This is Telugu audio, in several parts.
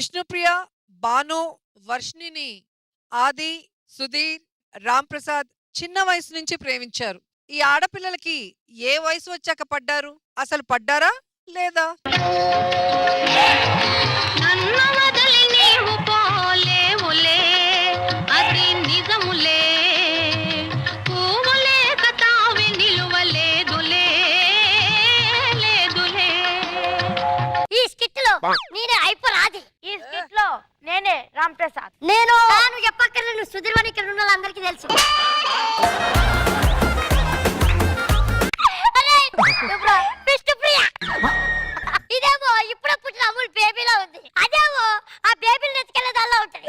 విష్ణుప్రియ, భాను, వర్షిణిని ఆది, సుధీర్, రామ్ ప్రసాద్ చిన్న వయసు నుంచి ప్రేమించారు. ఈ ఆడపిల్లలకి ఏ వయసు వచ్చాక పడ్డారు? అసలు పడ్డారా లేదా? నేనే అయిపోరాది. ఈ స్కిట్ లో నేనే రామ్ ప్రసాద్. నేను చెప్పక్కర్లే, నువ్వు సుధీర్ అని ఇక్కడ ఉన్న వాళ్ళందరికీ తెలుసు. ఇదేమో ఇప్పుడు పుట్టిన అమూల్ బేబీలా ఉంది. అదేమో ఆ బేబీని ఎత్తుకెళ్ళేదాల్లా ఉంటది.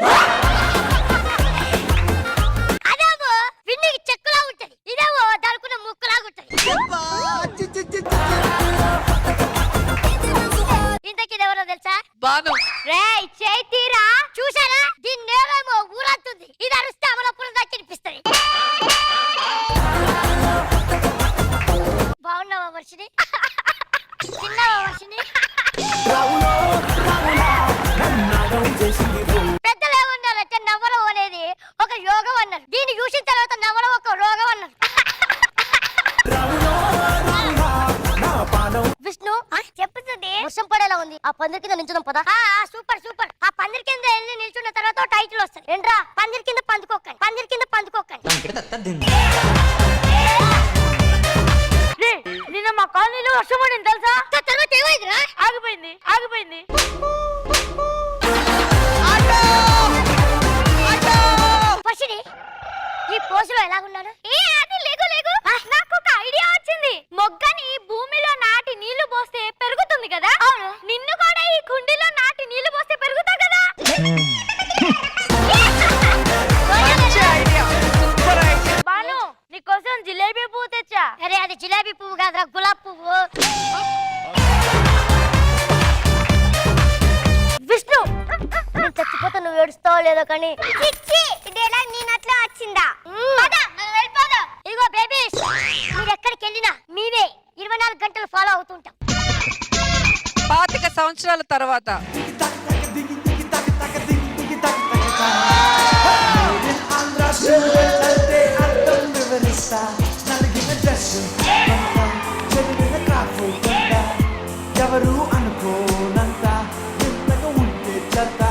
అదేమో విన్నికి చెక్కులా ఉంటది. ఇదేమో దానికున్న ముక్కులాగా ఉంటది. ఇంతకిదెవరో తెలుసా? భాను. రేయ్ చైతీరా, చూసారా? దీన్నేమో ఊరంతుంది. ఇది అరిస్తే అమలపురం దాకా వినిపిస్తుంది. బాగున్నావా వర్షిని? తిన్నావా వర్షిని? పెద్దలు ఏమన్నారంటే నవ్వడం అనేది ఒక యోగం అన్నారు. దీన్ని చూసిన తర్వాత నవ్వడం ఒక రోగం అన్నారు. విష్ణు చెప్పుతుంది వర్షం పడేలా ఉంది. ఆ పందిరి కింద నిల్చుదాం పదా. Super super. ఆ పందిరి కింద వెళ్ళి నిల్చున్న తర్వాత టైటిల్ వస్తుంది. ఏంట్రా? పందిరి కింద పందుకోకండి, పందిరి కింద పందుకోకండి. నిన్న మా కాలనీలో వర్షం పడింది తెలుసా? తర్వాత ఏమైందిరా? ఆగిపోయింది. వర్షిని ఈ పోజులో ఎలాగున్నాడు? నాకు ఒక ఐడియా వచ్చింది. మొగ్గని భూమిలో నాటి నీళ్లు పోస్తే పెరుగుతుంది కదా, నిన్ను కూడా ఈ కుండీలో నాటి నీళ్లు పోస్తే పెరుగుతావు కదా. బాను, నీకోసం జిలేబీ పువ్వు తెచ్చా. అరే అది జిలేబీ పువ్వు కాదురా, గులాబ్ పువ్వు. విష్ణు, నేను చచ్చిపోతా, నువ్వు ఏడుస్తావో లేదో కానీ నేనట్లా వచ్చిందా? ఇదిగో బేబీస్, మీరు ఎక్కడికి వెళ్ళినా మీవే 24 గంటలు ఫాలో అవుతుంటాం. 25 సంవత్సరాల తర్వాత ఎవరు అనుకోనంత ఎంతగా ఉంటే చెత్త.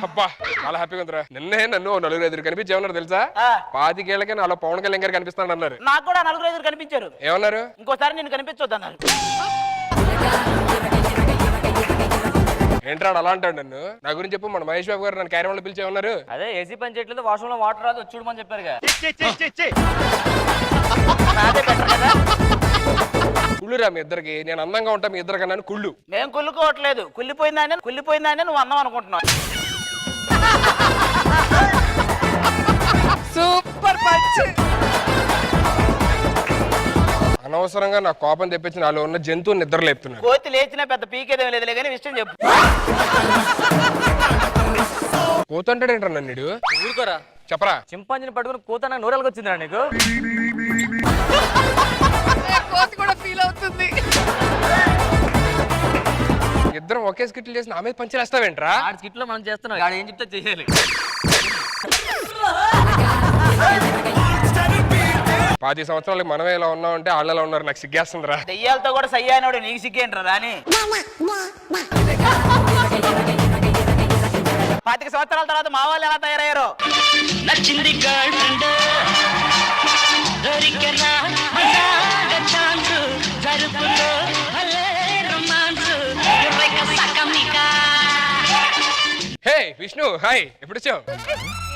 అబ్బా చాలా హ్యాపీగా ఉందిరా. నిన్నే నన్ను 4 కనిపించేమన్నారు తెలుసా? 25 నాలో పవన్ కళ్యాణ్ గారు కనిపిస్తాను అన్నారు. నాకు కూడా 4 కనిపించారు. ఏమన్నారు? ఇంకోసారి నేను కనిపించొద్దు అన్నారు. ఏంట్రాడు అలా అంటాడు నన్ను? నా గురించి చెప్పు. మన మహేష్ బాబు గారు నన్ను క్యారవాన్లో పిలిచేమన్నారు. అదే ఏసీ పని చేయట్లేదు, వాష్రూమ్ లో వాటర్ రాదు, చూడమని చెప్పారు. కుళ్ళురా మీ ఇద్దరికి. నేను అందంగా ఉంటా, మీ ఇద్దరు కన్నా కుళ్ళు. మేము కుళ్ళుకోవట్లేదు, కుళ్ళిపోయిందాన్ని నువ్వు అన్నావు అనుకుంటున్నావు. Super punch. అనవసరంగా నా కోపం తెప్పించి నాలో ఉన్న జంతువు నిద్ర లేపుతున్నాడు. కోతి లేచినా పెద్ద పీకేదేం లేదులే కానీ విషయం చెప్పు. కోతంటాడు ఏంట్రా నన్ను? ఊరుకోరా, చెప్పరా. చింపాంజీని పట్టుకుని కోత నూరలకు వచ్చిందిరా నీకు? కోతి కూడా ఫీల్ అవుతుంది. ఇద్దరం ఒకే స్కిట్లు చేసి నా మీద పంచలేస్తావేంట్రా? ఆ స్కిట్ లో మనం చేస్తున్నాం, ఆడ ఏం చెప్తే చేయాలి. 10 సంవత్సరాలకి మనమే ఇలా ఉన్నామంటే వాళ్ళు ఎలా ఉన్నారు నాకు సిగ్గేస్తుందిరా. దెయ్యాలతో కూడా సయ్యానోడు నీకు సిగ్గేంట్రా రాని. 25 సంవత్సరాల తర్వాత మా వాళ్ళు ఎలా తయారయ్యారో. నచ్చింది గర్ల్ ఫ్రెండ్ దొరికనా మజాగా ఛాన్స్ జరుపులో భలే రొమాన్స్ యువక సకమికా. హే విష్ణు, హాయ్. ఎప్పుడు వచ్చావు?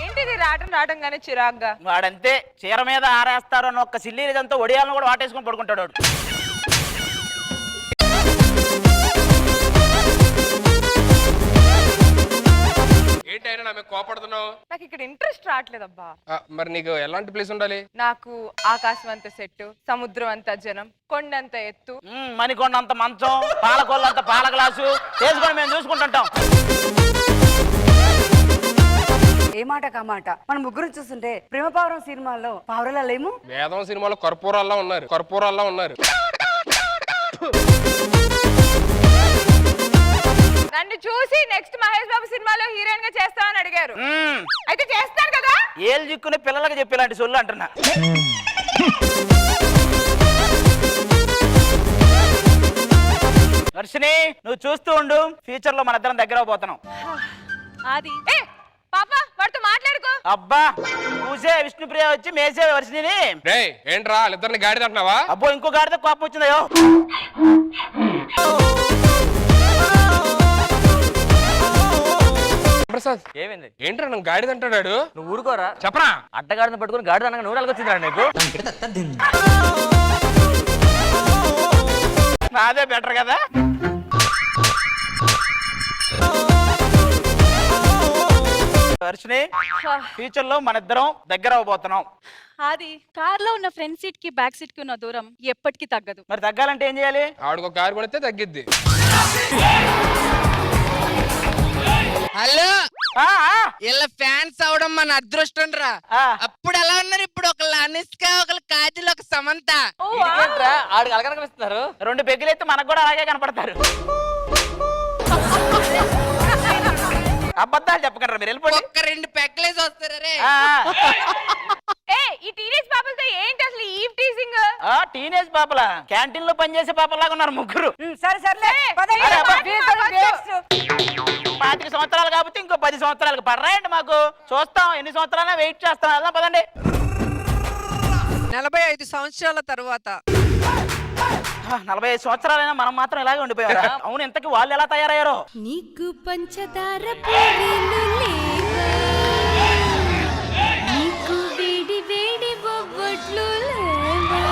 ఏంటిది రావడంగానే చిరాగ్గా? వాడంతే, చీర మీద ఆరేస్తారు అని ఒక్క సిల్లీ ఇదంతా ఒడియాలను కూడా వాటేసుకొని పడుకుంటాడు వాడు. ఏంటైనా నా మీద కోపడుతున్నావు? నాకు ఇక్కడ ఇంట్రెస్ట్ రావట్లేదబ్బా. మరి నీకు ఎలాంటి ప్లేస్ ఉండాలి? నాకు ఆకాశం అంత సెట్టు, సముద్రం అంత జనం, కొండంత ఎత్తు, మణికొండంత మంచం, పాలకొల్లంత పాల గ్లాసు చేసుకొని మేము చూసుకుంటుంటాం. ఏ మాట కామాట మన ముగ్గురు చూస్తుంటే ప్రేమ పావురం సినిమాలో పావురలా లేము. వేదం సినిమాలో కర్పూరాల్లో ఉన్నారు. నన్ను చూసి నెక్స్ట్ మహేష్ బాబు సినిమాలో హీరోయిన్ గా చేస్తామని అడిగారు. అయితే చేస్తాను కదా. ఏళ్ళు చిక్కునే పిల్లలకి చెప్పి ఇలాంటి సొల్లు అంటున్నా. వర్షిని నువ్వు చూస్తూ ఉండు, ఫ్యూచర్ లో మన ఇద్దరం దగ్గర పోతున్నాం. అది పాప వాడితో మాట్లాడుకో. అబ్బా చూసే విష్ణుప్రియ వచ్చి మేసే వర్షిని. రేయ్ ఏంట్రా వాళ్ళిద్దరిని గాడిద అంటున్నావా? అబ్బో ఇంకో గాడితో కోపం వచ్చిందయో. ప్రసాద్ ఏమైంది? ఏంట్రా నన్ను గాడిద అంటాడు? నువ్వు ఊరుకోరా. చెప్పరా? అడ్డగాడిని పట్టుకుని గాడిద అనగా నూరాలకు వచ్చిందిరా నీకు. నాదే బెటర్ కదా. వర్షిని ఫ్యూచర్ లో మన ఇద్దరం దగ్గర అవబోతున్నాం. అది కార్ లో ఉన్న ఫ్రంట్ సీట్ కి బ్యాక్ సీట్ కి ఉన్న దూరం ఎప్పటికీ తగ్గదు. మరి తగ్గాలంటే ఏం చేయాలి? ఆవిడకు కారు కొడితే తగ్గిద్ది. హలో ఆ, ఆ, ఇలా ఫ్యాన్స్ అవడం మన అదృష్టం రా. ఆ. అప్పుడు ఎలా ఉన్నారు, ఇప్పుడు ఒకళ్ళు అనుష్క, ఒకళ్ళు కాజల్, ఒక సమంత. ఆడికి అలగనిపిస్తున్నారు. రెండు పెగ్గులైతే మనకు కూడా అలాగే కనపడతారు. అబద్ధాలు చెప్పకండి మీరు, వెళ్ళిపోండి. ఒక్క రెండు పెక్కలేసి వస్తారా రే. ఆ, ఈ టీనేజ్ పాపలతో ఏంటి అసలు ఈ టీజింగ్? ఆ, టీనేజ్ పాపల క్యాంటీన్ లో పనిచేసే పాపలాగా ఉన్నారు ముగ్గురు. సరే సర్లే పదండి. అరే, అబ్బా. వేస్ట్. 25 సంవత్సరాలు కాబట్టి ఇంకో 10 సంవత్సరాలకు పడరాయండి మాకు. చూస్తాం ఎన్ని సంవత్సరాలైనా వెయిట్ చేస్తాం. వెళ్దాం పదండి. 45 సంవత్సరాల తరువాత 45 సంవత్సరాలైనా మనం మాత్రం ఇలాగే ఉండిపోయారా? అవును, ఇంతకీ వాళ్ళు ఎలా తయారయ్యారో. నీకు పంచదార పూరీలు లేవా, నీకు వేడి వేడి బొబ్బట్లు లేవా,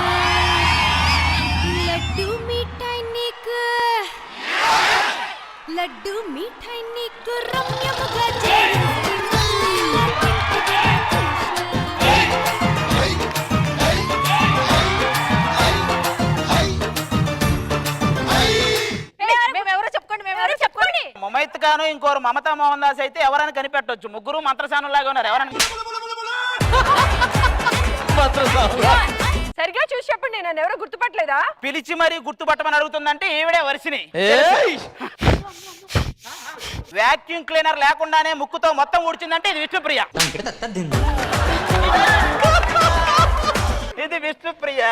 లడ్డు మిఠాయి నీకు, లడ్డు మిఠాయి నీకు రమ్యముగా చేరుస్తుంది. మేమెవరో చెప్పుకోండి, మేమెవరో చెప్పుకోండి. ముమైత్ ఖాను ఇంకోరు మమతా మోహన్ దాస్ అయితే ఎవరైనా కనిపెట్టొచ్చు. ముగ్గురు మంత్రసానం లాగా ఉన్నారు. ఎవరైనా సరిగా చూసి చెప్పండి, నన్ను ఎవరో గుర్తుపట్టలేదా? పిలిచి మరీ గుర్తుపట్టమని అడుగుతుందంటే ఈవిడే వర్షిని. వాక్యూమ్ క్లీనర్ లేకుండానే ముక్కుతో మొత్తం ఊడ్చిందంటే ఇది విష్ణుప్రియ. ఇది విష్ణుప్రియ.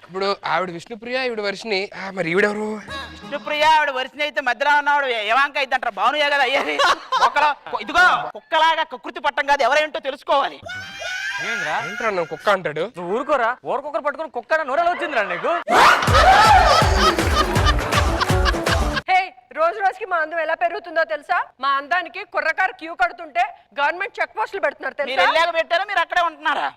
ఇప్పుడు ఆవిడ విష్ణుప్రియ, ఈవిడ వర్షిని. మరి ఈవిడెవరు? విష్ణుప్రియ ఆవిడ వర్షిని అయితే మధ్యలో ఉన్నవాడు ఏవాంక అయిద్దంటారు. భానుయే కదా అయ్యేది. ఇదిగో కుక్కలాగా కకృతి పట్టం కాదు, ఎవరేంటో తెలుసుకోవాలి. ఏంట్రా నన్ను కుక్క అంటాడు? నువ్వు ఊరుకోరా. ఊరుకొకరు పట్టుకుని కుక్క నూరలు వచ్చిందిరా నీకు. హే, రోజు రోజుకి మా అందం ఎలా పెరుగుతుందో తెలుసా? మా అందానికి కుర్రకారు క్యూ కడుతుంటే గవర్నమెంట్ చెక్ పోస్టులు పెడుతున్నారు మీరు తెలుసా? వెళ్ళాక పెట్టారా, మీరు అక్కడే ఉంటున్నారా?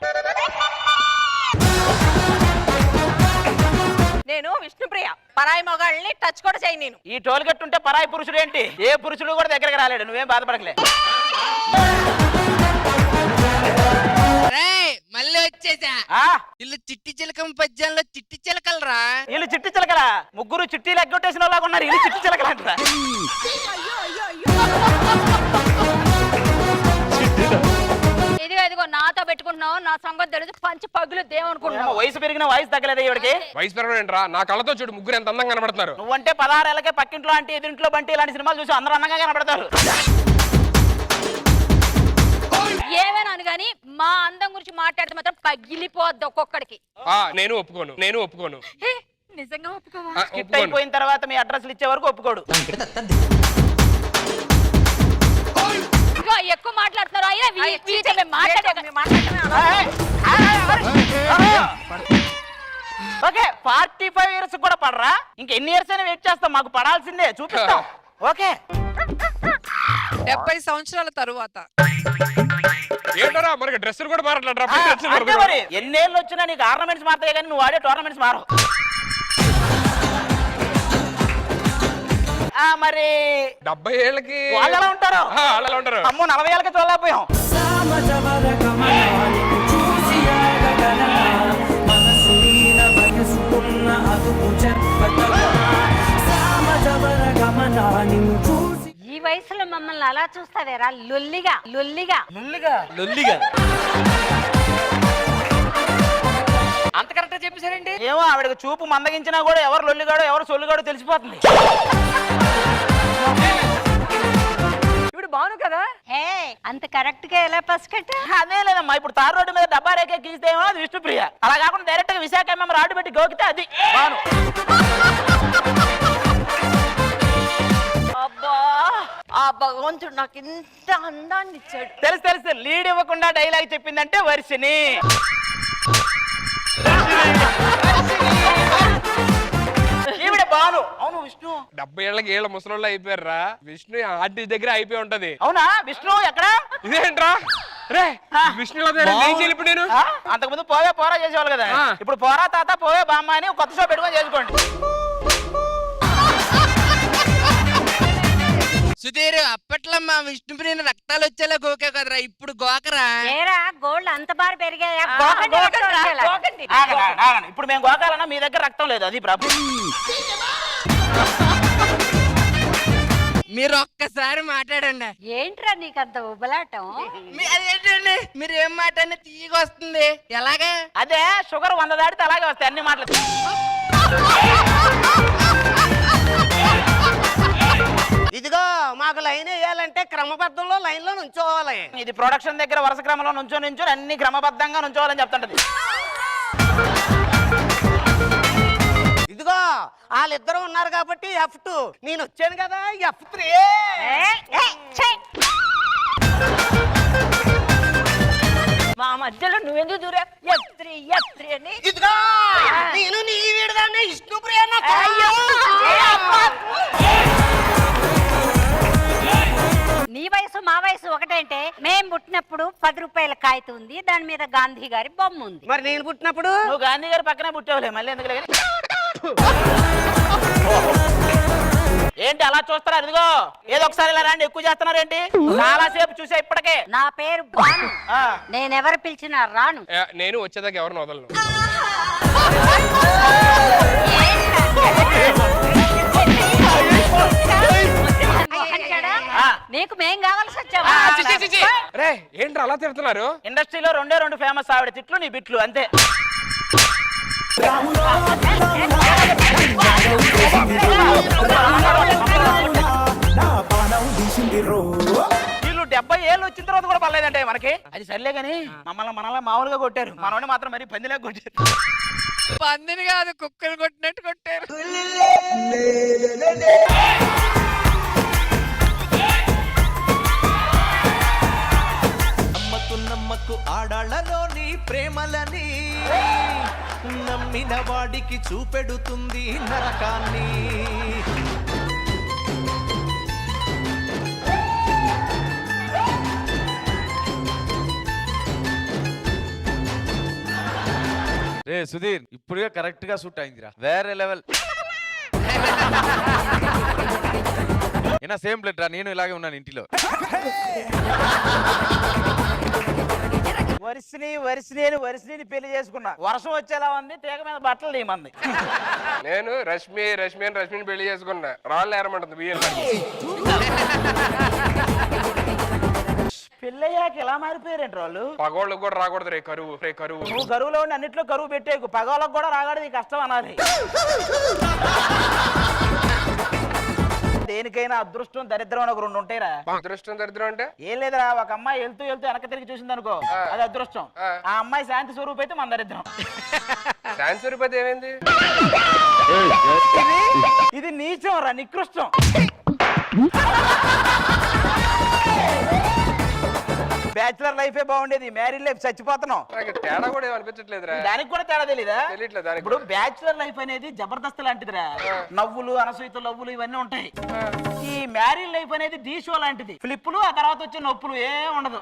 నేను విష్ణుప్రియ, పరాయి మొగాళ్ళని టచ్ కూడా చేయి. నేను ఈ టోల్ గట్టు ఉంటే పరాయి పురుషుడు ఏంటి? ఏ పురుషుడు కూడా దగ్గరకు రాలేడు. నువ్వేం బాధపడకలే. రేయ్, మళ్ళీ వచ్చేసా. ఆ, వీళ్ళు చిట్టి చిలకం పద్యాల్లో చిట్టి చిలకలరా. వీళ్ళు చిట్టి చిలకలా? ముగ్గురు చిట్టీలు ఎగ్గొట్టేసిన వాళ్ళగా ఉన్నారు. వీళ్ళు చిట్టి చిలకలు అంటారా? ఇదిగో నాతో పెట్టుకుంటున్నావు, నా సంగతి తెలిసి పంచి పగులు దేవనుకుంటున్నావు. వయసు పెరిగిన వయసు తగ్గలేదు ఈవిడికి. వయసు పెరగడంట్రా, నా కళ్ళతో చూడు ముగ్గురు ఎంత అందంగా కనబడుతున్నారు. నువ్వంటే 16 ఏళ్ళకే పక్కింట్లో అంటే ఎదురింట్లో బంటి ఇలాంటి సినిమాలు చూసి అందరూ అందంగా కనబడతారు. ఏమేనాను గాని మా అందం గురించి మాట్లాడితే మాత్రం పగిలిపోద్ది ఒక్కొక్కడికి. నేను ఒప్పుకోను. నిజంగా ఒప్పుకోవా? హిట్ అయిపోయిన తర్వాత మీ అడ్రస్లు ఇచ్చే వరకు ఒప్పుకోడు. ఇదిగో ఎక్కువ మాట్లాడుతున్నారు. ఓకే, 45 ఇయర్స్ కూడా పడరా? ఇంకెన్ని ఇయర్స్ అయినా వెయిట్ చేస్తాం. మాకు పడాల్సిందే, చూపిస్తాం. ఓకే, 70 సంవత్సరాల తరువాత ఏంటరా మరి డ్రెస్సులు కూడా మారట్లేట్రా? అంటే మరి ఎన్నేళ్ళు వచ్చినా నీకు ఆర్నమెంట్స్ మారుతాయి కానీ నువ్వు వాడే టోర్నమెంట్స్ మారవు. మరి 70 ఏళ్ళకి వాళ్ళు ఎలా ఉంటారు? వాళ్ళు ఉంటారు. అమ్మో 40 ఏళ్ళకి చూడలేకపోయాం. ఈ వయసులో మమ్మల్ని అలా చూస్తావేరా? లొల్లిగా లొల్లిగా లొల్లిగా లొల్లిగా అంత కరెక్ట్ చెప్పేశారండి? ఏమో ఆవిడకి చూపు మందగించినా కూడా ఎవరు లొల్లిగాడో ఎవరు సొల్లుగాడో తెలిసిపోతుంది. ఇప్పుడు బాను కదా? హే అంత కరెక్ట్ గా ఎలా పసికట్ట? అదే లేదమ్మా, ఇప్పుడు తారు రోడ్డు మీద డబ్బా రేఖ గీస్తేమో అది విష్ణుప్రియ, అలా కాకుండా డైరెక్ట్ గా విశాఖ మేము రాడు పెట్టి గోకితే అది బాను. అబ్బా ఆ భగవంతుడు నాకు ఇంత అందాన్ని ఇచ్చాడు. తెలుసు తెలుసు, లీడ్ ఇవ్వకుండా డైలాగ్ చెప్పిందంటే వర్షిని. ఈవిడ బాను. అవును విష్ణు 70 ఏళ్ళకి ఏళ్ళ ముసలోళ్ళు అయిపోయారా. విష్ణు ఆర్టిస్ట్ దగ్గర అయిపోయి ఉంటది. అవునా? విష్ణు ఎక్కడ? ఇదేంట్రా రే విష్ణు ఇప్పుడు నేను అంతకుముందు పోవే పోరా చేసేవాళ్ళు కదా, ఇప్పుడు పోరా తాత పోవే బామ్మ అని కొత్త షో పెట్టుకొని చేసుకోండి. సుధీర్ అప్పట్లో మా విష్ణుప్రియని రక్తాలు వచ్చేలా గోకే కదరా, ఇప్పుడు గోకరా. ఏరా గోల్డ్ అంత బాగా పెరిగాయా? ఆగండి, ఆగండి. ఇప్పుడు మేము గోకాలన్నా మీ దగ్గర రక్తం లేదు, అది ప్రాబ్లం. మీరు ఒక్కసారి మాట్లాడండి. ఏంట్రా నీకు అంత ఉబలాటం? అదేంటండి మీరు ఏం మాట తీగ వస్తుంది ఎలాగా? అదే షుగర్ 100 దాటితే అలాగే వస్తాయి అన్ని మాటలు. ఇదిగో మాకు లైన్ వేయాలంటే క్రమబద్ధంలో లైన్ లో నుంచోవాలి. ఇది ప్రొడక్షన్ దగ్గర వరుస క్రమంలో నుంచో అన్ని క్రమబద్ధంగా నుంచోవాలని చెప్తుంటది. ఇదిగో వాళ్ళిద్దరు ఉన్నారు కాబట్టి F2, నేను వచ్చాను కదా F3. మా మధ్యలో నువ్వెందుకు దూరా? F3 అని. ఇదిగో నేను నీ వీడదాన్ని విష్ణుప్రియ. నీ వయసు మా వయసు ఒకటంటే మేం పుట్టినప్పుడు 10 రూపాయల కాగితం ఉంది, దాని మీద గాంధీ గారి బొమ్మ ఉంది. మరి నేను పుట్టినప్పుడు నువ్వు గాంధీ గారి పక్కనే పుట్టావులే, మళ్ళీ ఎందుకు లేదు. ఏంటి అలా చూస్తారా? అదిగో ఏదో ఒకసారి ఇలా రండి, ఎక్కువ చేస్తున్నారేంటి? చాలా సేపు చూసా ఇప్పటికే. నా పేరు బాను, నేనెవరు పిలిచినా రాను. నేను వచ్చేదాకా ఎవరిని వదలను. నీకు మేం కావాల్సి వచ్చావా? రే ఏంట్రా అలా తిడుతున్నారు? ఇండస్ట్రీలో 2 ఫేమస్, ఆవిడ తిట్లు నీ బిట్లు అంతే. వీళ్ళు 70 ఏళ్ళు వచ్చిన తర్వాత కూడా పర్లేదంటే మనకి. అది సర్లే గాని మనల్ని మామూలుగా కొట్టారు, మనోని మాత్రం మరి పందిలాగా కొట్టారు. పందిని కాదు కుక్కలు కొట్టినట్టు కొట్టారు. నమ్మకు ఆడాళ్ళలోని ప్రేమలని, నమ్మిన వాడికి చూపెడుతుంది నరకాన్ని. రే సుధీర్ ఇప్పుడుగా కరెక్ట్ గా సూట్ అయిందిరా, వేరే లెవెల్. ఏనా సేమ్ ప్లేట్ రా, నేను ఇలాగే ఉన్నాను ఇంటిలో. వరిసిని పెళ్లి చేసుకున్నా, వర్షం వచ్చేలా ఉంది, తీగ మీద బట్టలు తీయమంది. నేను రష్మిని పెళ్లి చేసుకున్నా, రాళ్ళు ఏరమంటుంది బియ్యం. పెళ్ళయ్యాక ఎలా మారిపోయారంట వాళ్ళు. పగోళ్ళకి కూడా రాకూడదు రే కరువు. నువ్వు కరువులో ఉండి అన్నిట్లో కరువు పెట్టేకు, పగోళ్ళకు కూడా రాకూడదు, కష్టం అనాలి. దేనికైనా అదృష్టం దరిద్రం అని ఒక 2 ఉంటాయిరా. అదృష్టం దరిద్రం అంటే ఏం లేదురా, ఒక అమ్మాయి వెళ్తూ వెనక తిరిగి చూసింది అనుకో, అది అదృష్టం. ఆ అమ్మాయి శాంతి స్వరూపం అయితే మన దరిద్రం. శాంతి స్వరూపం ఏమైంది? ఇది నీచం రా, నికృష్టం. బ్యాచులర్ లైఫే బాగుండేది, మ్యారీడ్ లైఫ్ చచ్చిపోతున్నాం. తేడా కూడా అనిపించట్లేదురా. దానికి కూడా తేడా తెలీదా? తెలియట్లేదు. ఇప్పుడు బ్యాచులర్ లైఫ్ అనేది జబర్దస్త్ లాంటిదిరా, నవ్వులు అనసూయత లవ్వులు ఇవన్నీ ఉంటాయి. ఈ మ్యారీడ్ లైఫ్ అనేది ఢీ షో లాంటిది, ఫ్లిప్పులు ఆ తర్వాత వచ్చే నొప్పులు ఏం ఉండదు.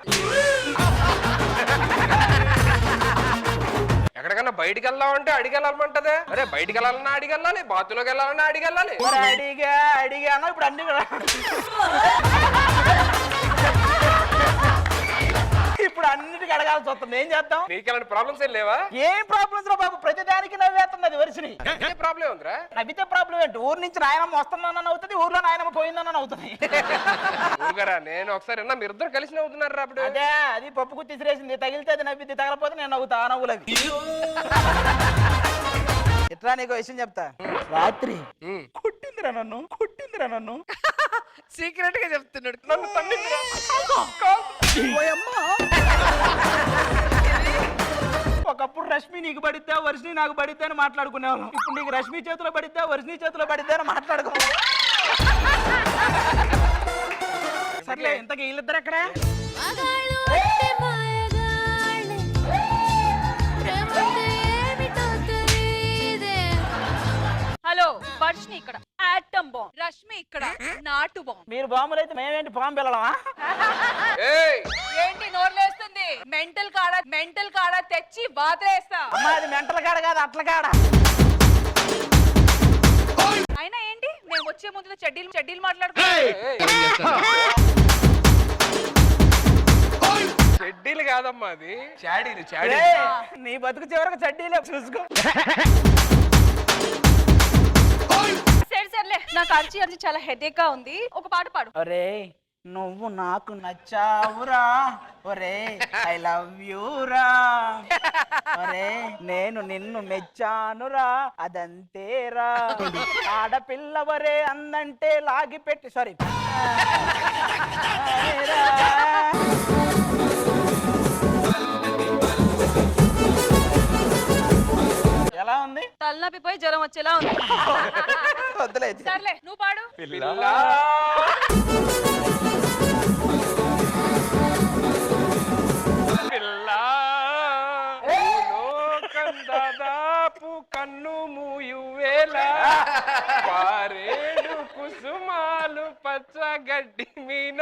ఎక్కడికన్నా బయటికి వెళ్దామంటే అడిగెళ్ళమంటదే. అరే బయటికి వెళ్ళాలన్నా అడిగెళ్ళాలి, బాత్రూంలోకి వెళ్ళాలన్నా అడిగెళ్ళాలి. అడిగాను ఇప్పుడు అన్ని ఇప్పుడు అన్నిటికీ అడగాల్సి వస్తుంది, ఏం చేద్దాం? నీకు ఎలాంటి ప్రాబ్లమ్స్ ఏం లేవా? ఏం ప్రాబ్లమ్స్ రా బాబు, ప్రతిదానికి నవ్వేస్తుంది అది వరుసని. ప్రాబ్లం ఉందిరా? నవ్వితే ప్రాబ్లం ఏంటి? ఊరు నుంచి నాయనమ్మ వస్తుందన్న అవుతుంది, ఊర్లో నాయనమ్మ పోయిందన్న అవుతుంది. నేను ఒకసారి మీరు ఇద్దరు కలిసి నవ్వుతున్నారు అప్పుడు. అదే అది పప్పు గుత్తి విసిరేసింది, తగిలితే అది నవ్వింది, తగలపోతే నేను నవ్వుతా. ఆ నవ్వులు అవి. రా నీకు విషయం చెప్తా. రాత్రి కొట్టిందిరా నన్ను సీక్రెట్ గా చెప్తున్నాడు. నన్ను తన్నిందిరా. ఒకప్పుడు రష్మి నీకు పడిద్దా వర్షిని నాకు పడిద్దా అని మాట్లాడుకునేవాళ్ళం. ఇప్పుడు నీకు రష్మి చేతిలో పడిద్దా వర్షిని చేతిలో పడిద్దా అని మాట్లాడుకోవాలి. సర్లే ఇంతకీ వీళ్ళిద్దరు ఎక్కడ? హలో వర్షిని ఇక్కడ ఆటం బాంబ్, రష్మి ఇక్కడ నాటు బాంబ్. మీరు బాంబులు అయితే మేమేంటి బాంబు వెళ్ళడమా? ఏయ్ ఏంటి నోర్లేస్తుంది? మెంటల్ కాడ తెచ్చి బాధేస్తా. అమ్మా అది మెంటల్ కాడ కాదు అట్ల కాడ. అయినా ఏంటి మేము వచ్చే ముందు చెడ్డీలు మాట్లాడుకుంటాం. చెడ్డీలు కాదమ్మా, అది చాడీలు ఏయ్, నీ బతుకు చివరకు చడ్డీలే చూసుకో. సర్లే నాకు అరిచి చాలా హెడేక్ గా ఉంది. ఒక పాట పాడు. ఒరే నువ్వు నాకు నచ్చావురా, ఒరే ఐ లవ్ యూరా, ఒరే నేను నిన్ను మెచ్చానురా, అదంతేరా, ఆడపిల్లవరే అందంటే లాగి పెట్టి సారీ ఎలా ఉంది? తలనొప్పి పోయి జ్వరం వచ్చేలా ఉంది. వద్దులే. సర్లే నువ్వు పాడు. దాదాపు కన్ను మూయువేళ పారేడు కుసుమాలు పచ్చగడ్డి మీన.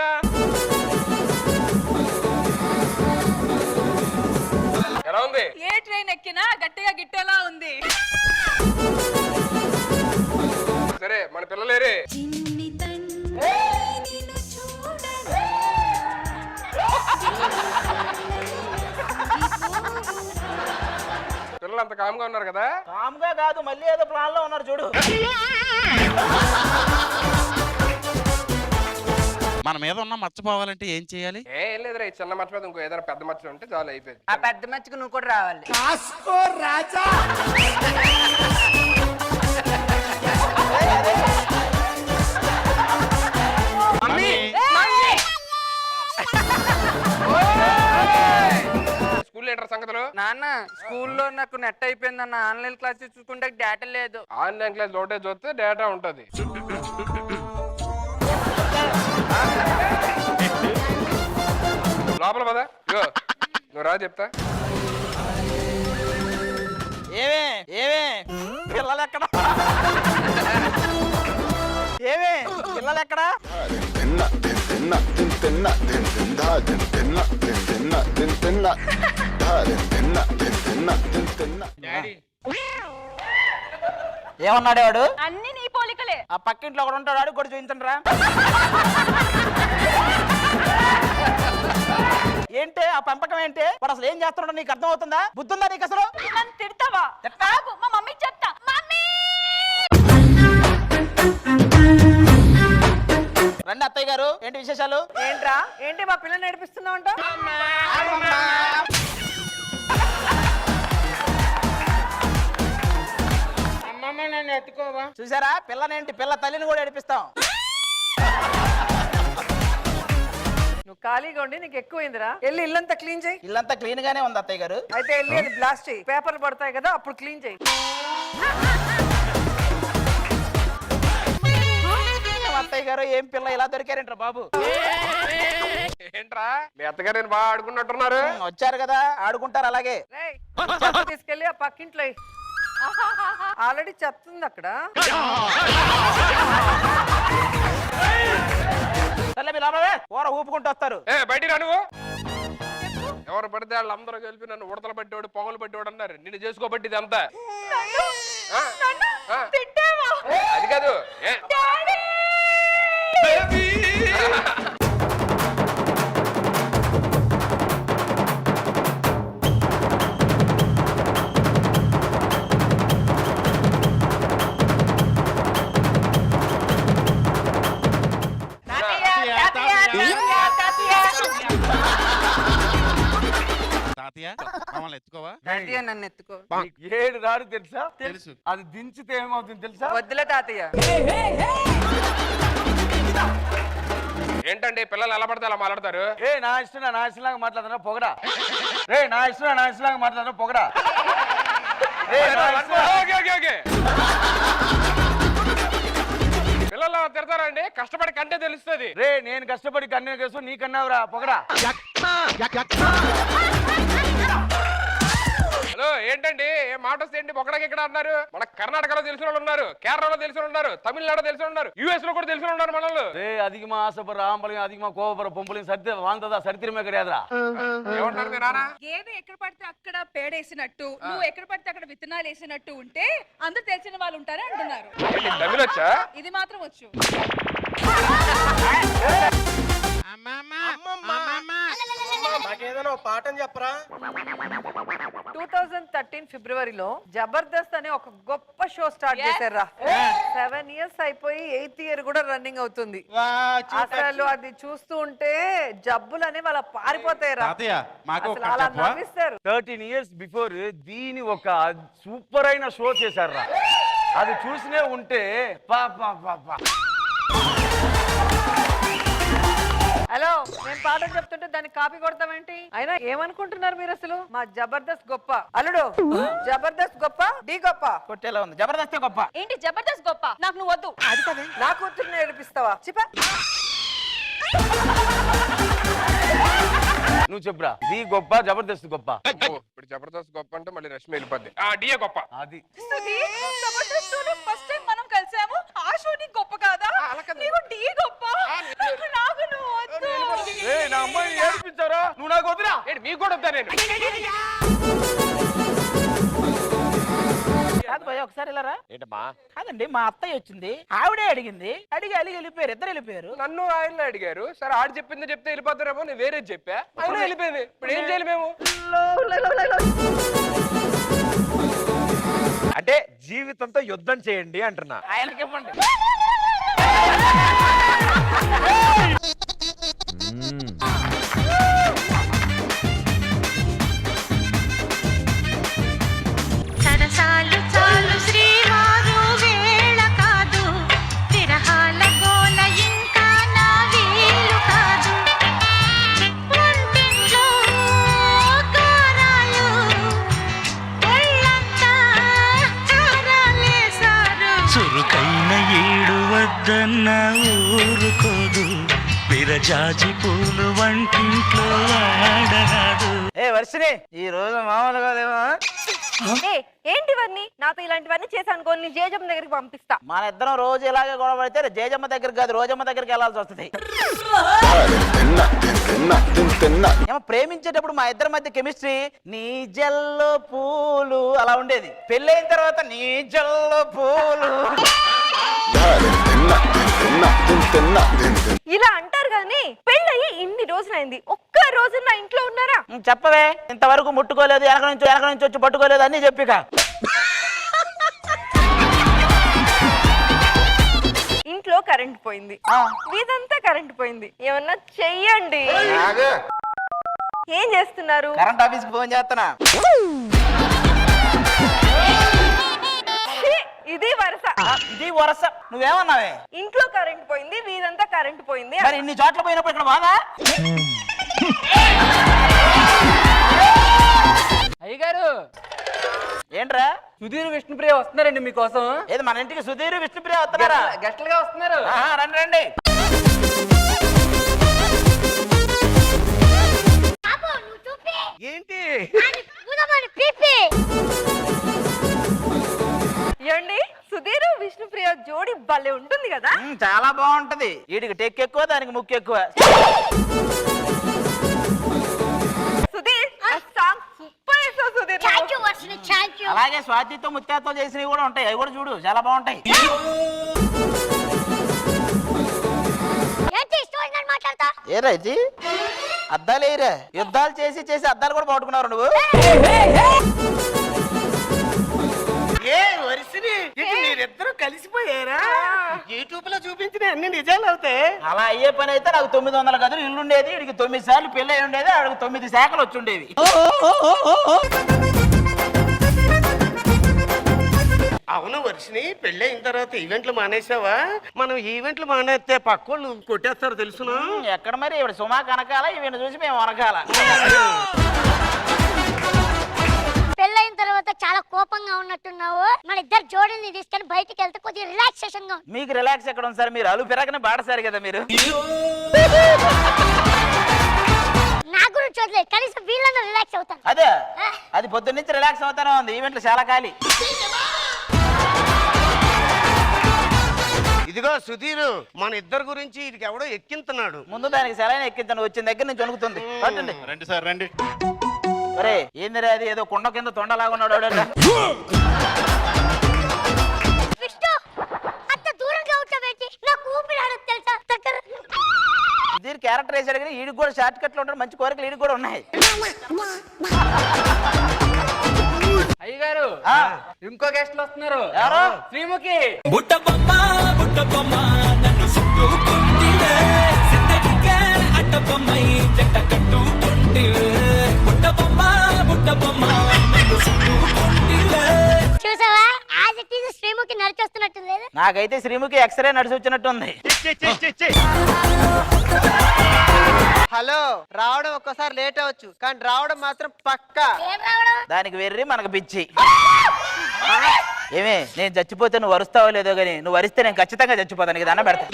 ఎలా ఉంది? ఏ ట్రైన్ ఎక్కినా గట్టిగా గిట్టేలా ఉంది. సరే మన పిల్లలేరే? పిల్లలు అంత కామ్గా ఉన్నారు కదా? కామ్గా కాదు, మళ్ళీ ఏదో ప్లాన్ లో ఉన్నారు చూడు. మన మీద ఉన్న మర్చిపోవాలంటే ఏం చేయాలి? ఏం లేదురా, ఈ చిన్న మచ్చ మీద ఇంకో ఏదైనా పెద్ద మచ్చ ఉంటే చాలు, అయిపోయింది. ఆ పెద్ద మచ్చకు నువ్వు కూడా రావాలి. రాజా స్కూల్ లీటర్ సంగతులు. నాన్న స్కూల్లో నాకు నెట్ అయిపోయిందన్న, ఆన్లైన్ క్లాస్ చూసుకుంటే డేటా లేదు. ఆన్లైన్ క్లాస్ లోటే చూస్తే డేటా ఉంటది. లోపల పద, నువ్వు రా చెప్తా. ఏమే పిల్లలు ఎక్కడ? పిల్లలు ఎక్కడ? ఏమన్నాడు వాడు? అన్ని నీ పోలికలే. ఆ పక్కింట్లో ఒకడు ఉంటాడు, వాడు కూడా చూపించండి రా. ఏంటి ఆ పెంపకం ఏంటి? వాడు అసలు ఏం చేస్తున్నాడో నీకు అర్థం అవుతుందా? బుద్ధుందా నీకు అసలు? నన్ను తిడతావా? మా మమ్మీకి చెప్తా. మమ్మీ రండి అత్తయ్య గారు, ఏంటి విశేషాలు? ఏంట్రా ఏంటి మా పిల్లని నేర్పిస్తున్నావు అంట? చూసారా పిల్లనేంటి, పిల్ల తల్లిని కూడా ఏడిపిస్తాం. నువ్వు ఖాళీగా ఉండి నీకు ఎక్కువైందిరా. వెళ్ళి ఇల్లంతా క్లీన్ చేయి. ఇల్లంతా క్లీన్ గానే ఉంది అత్తయ్య గారు. అయితే వెళ్ళి అది బ్లాస్ట్ చేయి. పేపర్లు పడతాయి కదా, అప్పుడు క్లీన్ చేయి. అత్తయ్య గారు ఏం పిల్ల ఇలా దొరికారేంట్రా బాబు? ఏంట్రా మీ అత్తగారు నేను బాగా ఆడుకున్నట్టున్నారు? వచ్చారు కదా ఆడుకుంటారు అలాగే. రేయ్, చెత్త తీసుకెళ్ళి ఆ పక్కింట్లో ఆల్రెడీ చెత్త ఉంది అక్కడ. కూర ఊపుకుంటూ వస్తారు. బయటికి రా నువ్వు. ఎవరు పడితే వాళ్ళందరూ కలిపి నన్ను ఉడతలు పట్టేవాడు పొగలు పట్టేవాడు అన్నారు. నిన్ను చేసుకోబట్టి ఇది అంతా. అది కాదు తాతయ్య మమ్మల్ని ఎత్తుకోవా? నన్ను నన్ను ఎత్తుకో. 7 రాడు తెలుసా? తెలుసు. అది దించితే ఏమవుతుంది తెలుసా? వద్దులే తాతయ్య. ఏంటండి పిల్లలు ఎలా పడితే అలా మాట్లాడతారు? నా ఇష్టంలాగా మాట్లాడుతున్నా పొగడా. నా ఇష్టంలాగా మాట్లాడుతున్నా పొగడా. Okay okay okay. పిల్లలు తిడతారా అండి? కష్టపడి కంటే తెలుస్తుంది. నేను కష్టపడి కన్నే కేసు నీ కన్నావురా పొగడా. హలో ఏంటండి ఏ మాట వస్తే ఏంటి ఒకడికి ఇక్కడ అన్నారు? మన కర్ణాటకలో తెలిసిన వాళ్ళు ఉన్నారు, కేరళలో తెలిసిన ఉన్నారు, తమిళనాడు తెలిసిన ఉన్నారు, యుఎస్ లో కూడా తెలిసిన ఉన్నారు మనల్ని. అధికమా ఆశపర ఆంబలి అధికమా కోపర పొంపులి సత్య వాంతదా సరితిరమే కడియాదరా. ఏమంటారు మీ నాన్న? గేదె ఎక్కడ పడితే అక్కడ పేడేసినట్టు నువ్వు ఎక్కడ పడితే అక్కడ విత్తనాలు వేసినట్టు ఉంటే అందరు తెలిసిన వాళ్ళు ఉంటారే అంటున్నారు. తమిళ్ వచ్చా? ఇది మాత్రం వచ్చు. నాకేదైనా పాఠం చెప్పరా? 2013 ఫిబ్రవరిలో జబర్దస్త్ అనే ఒక గొప్ప షో స్టార్ట్ చేశారా. 7 years అయిపోయి 8th year కూడా రన్నింగ్ అవుతుంది. అసలు అది చూస్తూ ఉంటే జబ్బులు అనే వాళ్ళ పారిపోతాయిరా. అసలు అలా నవ్విస్తారు. 13 years బిఫోర్ దీని ఒక సూపర్ అయిన షో చేశారా. అది చూసినే ఉంటే హలో నేను పాఠం చెప్తుంటే దాన్ని కాపీ కొడతామేంటి? అయినా ఏమనుకుంటున్నారు మీరు? అసలు మా జబర్దస్త్ గొప్ప. అల్లుడు జబర్దస్త్ గొప్ప, డి గొప్ప. కొట్టేలా ఉంది. జబర్దస్త్ గొప్ప. ఏంటి జబర్దస్త్ గొప్ప? నాకు నువ్వు వద్దు. అది కదే నా కూతుర్ని ఏడిపిస్తావా? చెప్పా నువ్వు చెప్పురా. ది గొప్ప, జబర్దస్త్ గొప్ప. ఇప్పుడు జబర్దస్త్ గొప్ప అంటే మళ్ళీ రష్మి వెళ్ళిపోద్ది. డిఏ గొప్ప. అది జబర్దస్త్ షోలో ఫస్ట్ టైం మనం కలిసాము. ఆ షో నీకు గొప్ప కాదా? నీకు డి గొప్ప, నాకు నువ్వు వద్దు. నా అమ్మాయిని ఏడిపించారా? నువ్వు నాకు వద్దురా. మీకు కూడా వద్దా? నేను కాదు భయ ఒకసారి వెళ్ళరా. ఏంటమ్మా? కాదండి మా అత్తయ్య వచ్చింది, ఆవిడే అడిగింది, అడిగి వెళ్ళిపోయారు, ఇద్దరు వెళ్ళిపోయారు. నన్ను ఆయన అడిగారు. సరే ఆడు చెప్పింది చెప్తే వెళ్ళిపోతారేమో, నేను వేరే చెప్పా, ఆయన వెళ్ళిపోయింది. ఇప్పుడు ఏం చేయాలి మేము? అంటే జీవితంతో యుద్ధం చేయండి అంటున్నా. ఆయనకి ఇవ్వండి. సరసాలు చాలు శ్రీవారు వేళ కాదు, విరహాల గోల ఇంకా నా వీలు కాదు. వంటింట్లో కారాలు ఒళ్ళంతా కారాలేశారు. చురుకైన ఏడు వద్దన్న ఊరుకోదు, విరజాజి పూలు వంటింట్లో వాడరాదు. వర్షిని ఈ రోజు మామూలుగా లేవా? ఏంటివన్నీ? నాతో ఇలాంటివన్నీ చేశాను నీ జేజమ్మ దగ్గరికి పంపిస్తా. మన ఇద్దరం రోజు ఇలాగే గొడవ పడితే జేజమ్మ దగ్గరికి కాదు రోజమ్మ దగ్గరికి వెళ్ళాల్సి వస్తుంది. ఏమో ప్రేమించేటప్పుడు మా ఇద్దరి మధ్య కెమిస్ట్రీ నీ జల్లు పూలు అలా ఉండేది. పెళ్ళైన తర్వాత నీ జల్లు పూలు ఇలా అంటారు కానీ పెళ్ళయి ఇన్ని రోజులైంది, ఒక్క రోజు నా ఇంట్లో ఉన్నారా? చెప్పవే. ఇంతవరకు ముట్టుకోలేదు, వెనక నుంచి వచ్చి పట్టుకోలేదు అన్ని చెప్పిక. ఇంట్లో కరెంట్ పోయింది, వీధంతా కరెంట్ పోయింది, ఏమన్నా చెయ్యండి. ఏం చేస్తున్నారు? కరెంట్ ఆఫీస్ కి ఫోన్ చేస్తున్నా. ఇది వరుస. ఇది వరుస. నువ్వేమన్నావే? ఇంట్లో కరెంట్ పోయింది, వీధంతా కరెంట్ పోయింది. మరి ఇన్ని చోట్ల పోయినప్పుడు ఇక్కడ బాగా అయ్యగారు ఏంట్రా? సుధీర్ విష్ణుప్రియ వస్తున్నారండి మీకోసం. ఏది మన ఇంటికి సుధీర్ విష్ణుప్రియ వస్తున్నారా? గెస్ట్లుగా వస్తున్నారు. రండి రండి. ఏంటి ఏమండి సుధీర్ విష్ణుప్రియ జోడి భలే ఉంటుంది కదా? చాలా బాగుంటది. వీడికి టెక్ ఎక్కువ, దానికి ముక్కు ఎక్కువ. సుధీర్ సాంగ్ సూపర్ వేసావు సుధీర్. అలాగే స్వాతితో ముత్యాతో చేసినవి కూడా ఉంటాయి, అవి కూడా చూడు చాలా బాగుంటాయి. ఏరా ఇది అద్దాలు ఏరా? యుద్ధాలు చేసి చేసి అద్దాలు కూడా పట్టుకున్నారు నువ్వు. మీరిద్దరూ కలిసిపోయారా? యూట్యూబ్ లో చూపించిన అన్ని నిజాలు అవుతాయి. అలా అయ్యే పని అయితే నాకు 900 గదులు ఇల్లు ఉండేది, వీడికి 9 సార్లు పెళ్ళి అయి ఉండేది, ఆడికి 9 శాఖలు వచ్చి ఉండేవి. అవును వర్షిని, పెళ్ళి అయిన తర్వాత ఈవెంట్లు మానేసావా? మనం ఈవెంట్లు మానేస్తే పక్కోళ్ళు కొట్టేస్తారు తెలుసునా? ఎక్కడ మరి ఇప్పుడు సుమా కనకాల ఈవెంట్ చూసి మేము వనకాల. పెళ్ళైన తర్వాత చాలా కోపంగా ఉన్నట్టున్నావు. మన ఇద్దరు జోడీని తీసుకొని బయటికి వెళ్తే కొద్దిగా రిలాక్సేషన్ గా. మీకు రిలాక్స్ ఎక్కడ ఉంది సార్? మీరు అలు పెరగని బాడసారు కదా మీరు. నా గురించి వదిలే, కనీసం వీళ్ళని రిలాక్స్ అవుతాను. అదే అది పొద్దున్న నుంచి రిలాక్స్ అవుతానే ఉంది. ఈవెంట్లు చాలా ఖాళీ. ఇదిగో సుధీర్, మన ఇద్దరు గురించి ఇది ఎవడో ఎక్కింతున్నాడు. ముందు దానికి సెలైన్ ఎక్కించాను, వచ్చిన దగ్గర నుంచి వణుకుతుంది. పట్టండి. రండి సార్ రండి. అరే ఏందిరా అది, ఏదో కొండ కింద తొండలాగా ఉన్నాడు. విష్ణు, అంత దూరంగా ఉంటావేంటి? నాకు ఊపిరి ఆడదు తెలుసా? దగ్గర దీని క్యారెక్టర్ వేసాడు కానీ ఈడికి కూడా షార్ట్ కట్లు ఉంటాడు, మంచి కోరికలు ఈడికి కూడా ఉన్నాయి. అయ్యగారు ఇంకో గెస్ట్లు వస్తున్నారు. ఎవరు? శ్రీముఖి. చూసావా, యాజ్ ఇట్ ఈజ్ శ్రీముఖి నడిచొస్తున్నట్టు లేదు. నాకైతే శ్రీముఖి ఎక్స్రే నడిచి వచ్చినట్టుంది. హలో, రావడం ఒక్కసారి లేట్ అవ్వచ్చు కానీ రావడం మాత్రం పక్కా. ఏం రావడం? దానికి వెర్రి మనకు పిచ్చి. ఏమే, నేను చచ్చిపోతే నువ్వు వరుస్తావో లేదో గానీ నువ్వు వరిస్తే నేను ఖచ్చితంగా చచ్చిపోతాను. నీకు దండం పెడతా.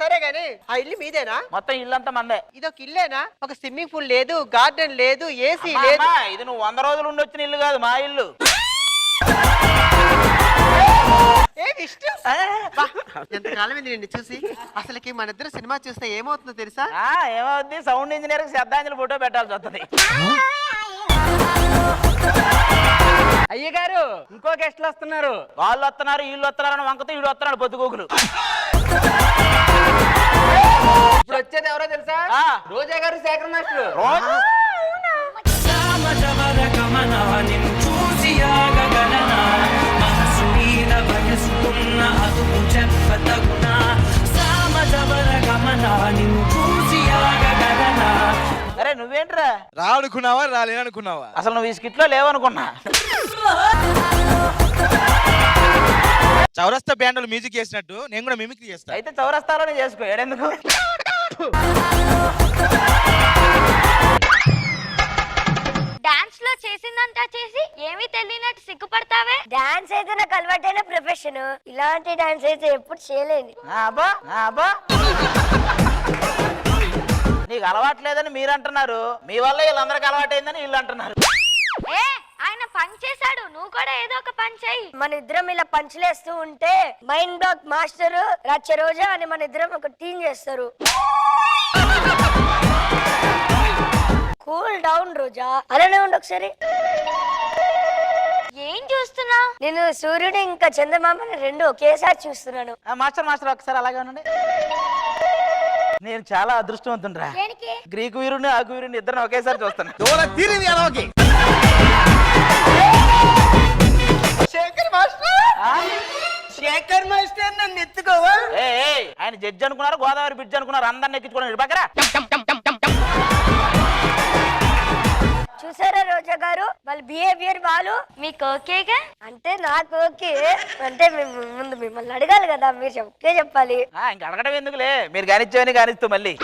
సరే గాని ఆ ఇల్లు మీదేనా? మొత్తం ఇల్లంతా మందే. ఇదొక ఇల్లేనా? ఒక స్విమ్మింగ్ పూల్ లేదు, గార్డెన్ లేదు, ఏసీ లేదు. అమ్మా, ఇది నువ్వు 100 రోజులు ఉండొచ్చిన ఇల్లు కాదు, మా ఇల్లు. ఎంతకాలం నిన్ను చూసి. అసలుకి మన ఇద్దరు సినిమా చూస్తే ఏమవుతుందో తెలుసా? ఏమవుద్ది, సౌండ్ ఇంజనీర్ కి శ్రద్ధాంజలి ఫోటో పెట్టాల్సి వస్తుంది. అయ్యగారు ఇంకో గెస్ట్లు వస్తున్నారు. వాళ్ళు వస్తున్నారు, వీళ్ళు వస్తున్నారు అని వంకతో వీడు వస్తున్నాడు పొద్దుగోకులు. ఇప్పుడు వచ్చేది ఎవరో తెలుసా? రోజా గారు, శేఖర్ మాస్టర్. అరే నువ్వేంట్రా, రానుకున్నావా రాలేననుకున్నావా? అసలు నువ్వు ఈ స్కిట్ లో లేవనుకున్నా. చౌరస్తా బ్యాండ్ మ్యూజిక్ చేసినట్టు నేను కూడా మిమిక్రీ చేస్తా. అయితే చౌరస్తాలోనే చేసుకో, ఏడెందుకు? డాన్స్ లో చేసిందంతా చేసి ఏమీ తెలియనట్టు సిగ్గుపడతావే. డాన్స్ అయితే నాకు అలవాటైన ప్రొఫెషన్. ఇలాంటి డాన్స్ అయితే ఎప్పుడు చేయలేదు. నీకు అలవాట్లేదని మీరు అంటున్నారు, మీ వల్ల వీళ్ళందరికి అలవాటైందని వీళ్ళు అంటున్నారు. ఆయన పంచ్ చేశాడు, నువ్వు కూడా ఏదో ఒక పంచ్ అయ్యి. మన ఇద్దరం ఇలా పంచులేస్తూ ఉంటే మైండ్ బ్లాక్ మాస్టర్, రచ్చ రోజా అని మన ఇద్దరం ఒక టీం చేస్తారు. కూల్ డౌన్ రోజా, అలానే ఉండు ఒకసారి. ఏం చూస్తున్నావు? నేను సూర్యుడు ఇంకా చందమామని రెండు ఒకేసారి చూస్తున్నాను. మాస్టర్ ఒకసారి అలాగే ఉండండి. నేను చాలా అదృష్టవంతుండ్రా. గ్రీకు వీరుని ఆకు వీరుని ఇద్దరు ఒకేసారి చూస్తాను. శేఖర్ మాస్టర్ నన్ను ఎత్తుకోవా? ఆయన జడ్జి అనుకున్నారు, గోదావరి బ్రిడ్జ్ అనుకున్నారు, అందరిని ఎక్కించుకున్నారు. పక్కన చూసారా రోజా గారు, వాళ్ళ బిహేవియర్ వాళ్ళు మీకు ఓకేగా? అంటే నాకు ఓకే, అంటే మేము ముందు మిమ్మల్ని అడగాలి కదా, మీరు ఓకే చెప్పాలి. ఇంక అడగడం ఎందుకులే, మీరు కానిచ్చేవని కానిస్తూ మళ్ళీ.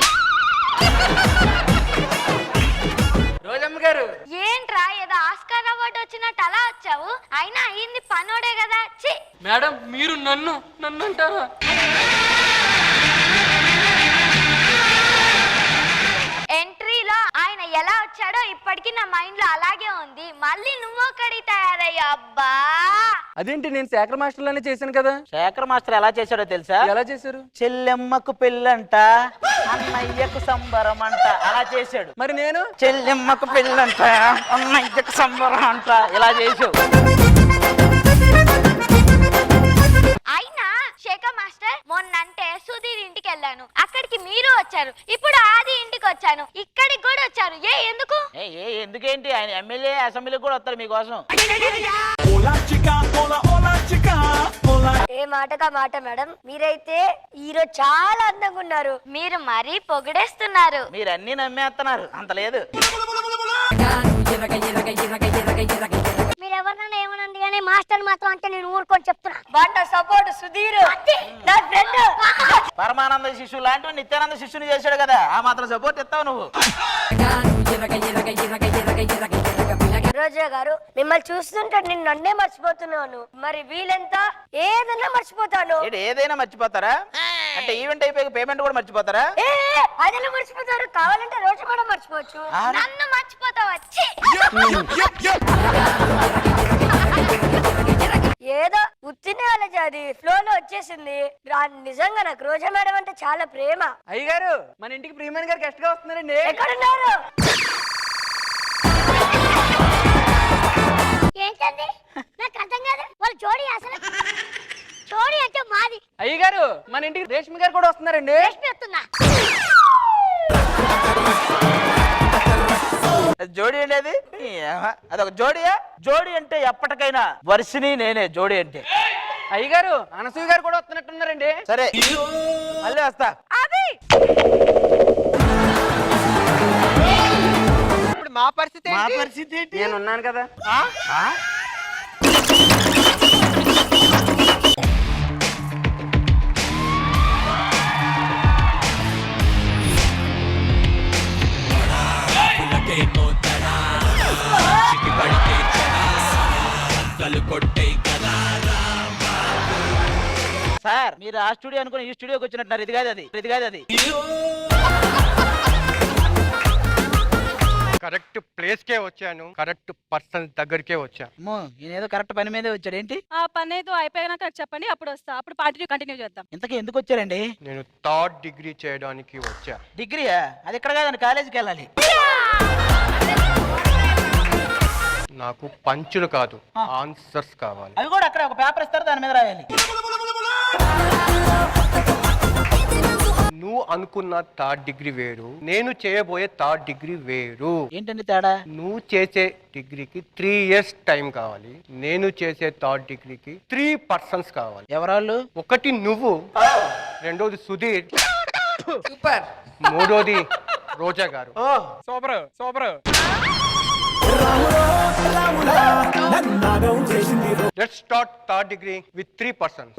రోజమ్మ గారు, ఏంట్రా ఏదో ఆస్కార్ అవార్డు వచ్చినట్టు అలా వచ్చావు? అయినా అయ్యింది పనోడే కదా. ఛీ మేడం మీరు నన్ను అంటారా? ఎంట్రీలో ఆయన ఎలా వచ్చాడో ఇప్పటికీ నా మైండ్ లో అలాగే ఉంది. మళ్ళీ నువ్వు ఒకటి తయారయ్యా. అబ్బా, అదేంటి, నేను శేఖర్ మాస్టర్ లోనే చేశాను కదా. శేఖర్ మాస్టర్ ఎలా చేశాడో తెలుసా? ఎలా చేశారు? చెల్లెమ్మకు పెళ్ళంట, అన్నయ్యకు సంబరం అంట, అలా చేశాడు. మరి నేను చెల్లెమ్మకు పెళ్ళంట, అన్నయ్యకు సంబరం అంట, ఇలా చేసావు. అయినా శేఖర్ మాస్టర్ మొన్నంటే సుధీర్ ఇంటికి వెళ్ళాను, అక్కడికి మీరు వచ్చారు. ఇప్పుడు ఆది ఇంటికి వచ్చాను, ఇక్కడికి కూడా వచ్చారు. ఎందుకు? ఎందుకేంటి, ఆయన ఎమ్మెల్యే అసెంబ్లీకి కూడా వస్తారు మీకోసం. ఏ మాటకా మాట మేడం, మీరైతే ఈరోజు చాలా అందంగా ఉన్నారు. మీరు మరీ పొగిడేస్తున్నారు. మీరు అన్ని నమ్మేస్తున్నారు, అంత లేదు. మీరు ఎవరినైనా ఏమనండి కానీ మాస్టర్ మాత్రం అంటే నేను ఊరుకొని చెప్తున్నా బండ సపోర్ట్ సుధీర్ నా ఫ్రెండ్ పరమానంద శిష్యుడు లాంటి నిత్యానంద శిష్యుని చేశాడు కదా, ఆ మాత్రం సపోర్ట్ ఇస్తావు నువ్వు. రోజా గారు మిమ్మల్ని చూస్తుంటే నేను నన్నే మర్చిపోతున్నాను, మరి వీలెంత ఏదైనా మర్చిపోతాను. ఏదైనా మర్చిపోతారా? అంటే ఈవెంట్ అయిపోయి పేమెంట్ కూడా మర్చిపోతారా? అదెలా మర్చిపోతారు? కావాలంటే రోజు కూడా మర్చిపోవచ్చు. నన్ను మర్చిపోతావు వచ్చి ఏదో ఉత్తినే వాళ్ళ అది ఫ్లోలో వచ్చేసింది. నిజంగా నాకు రోజా మేడం అంటే చాలా ప్రేమ. అయ్యగారు మన ఇంటికి ప్రియమైన గారు గెస్ట్ గా వస్తున్నారండి. ఎక్కడున్నారు? ఏంటండి నాకు అర్థం కాదు. వాళ్ళు జోడి అసలు జోడి అంటే మాది. అయ్యగారు మన ఇంటికి రేష్మి గారు కూడా వస్తున్నారండి. రేష్మి వస్తుందా? జోడి అనేది అదొక జోడియా? జోడి అంటే ఎప్పటికైనా వర్షిని నేనే జోడి అంటే. అయ్యగారు అనసూయ గారు కూడా వస్తున్నట్టున్నారండి. సరే మళ్ళీ వస్తా. ఇప్పుడు మా పరిస్థితి మా ఏంటి? పరిస్థితి ఏంటి? నేను ఉన్నాను కదా. సార్ మీరు ఆ స్టూడియో అనుకుని ఈ స్టూడియోకి వచ్చినట్టున్నారు. ఇది కాదు అది, ఇది కాదు అది. కరెక్ట్ ప్లేస్ కే వచ్చాను, కరెక్ట్ పర్సన్ దగ్గరికే వచ్చా. ఈయనేదో కరెక్ట్ పని మీదే వచ్చాడు ఏంటి? ఆ పని ఏదో అయిపోయాక చెప్పండి, అప్పుడు వస్తా, అప్పుడు పార్టీ కంటిన్యూ చేద్దాం. ఇంతకీ ఎందుకు వచ్చారండి? నేను థర్డ్ డిగ్రీ చేయడానికి వచ్చా. డిగ్రీయా? అది ఇక్కడ కాదండి, కాలేజీకి వెళ్ళాలి. నాకు పంచులు కాదు, ఆన్సర్స్ కావాలి. అవి కూడా అక్కడ ఒక పేపర్ ఇస్తారు, దాని మీద రాయాలి. నువ్వు అనుకున్న థర్డ్ డిగ్రీ వేరు, నేను చేయబోయే థర్డ్ డిగ్రీ వేరు. ఏంటండి తేడా? నువ్వు చేసే డిగ్రీకి 3 years టైం కావాలి, నేను చేసే థర్డ్ డిగ్రీకి 3 persons కావాలి. ఎవరాళ్ళు? ఒకటి నువ్వు, రెండోది సుధీర్, సూపర్, మూడోది రోజా గారు. Super super. Let's start third degree with 3 persons.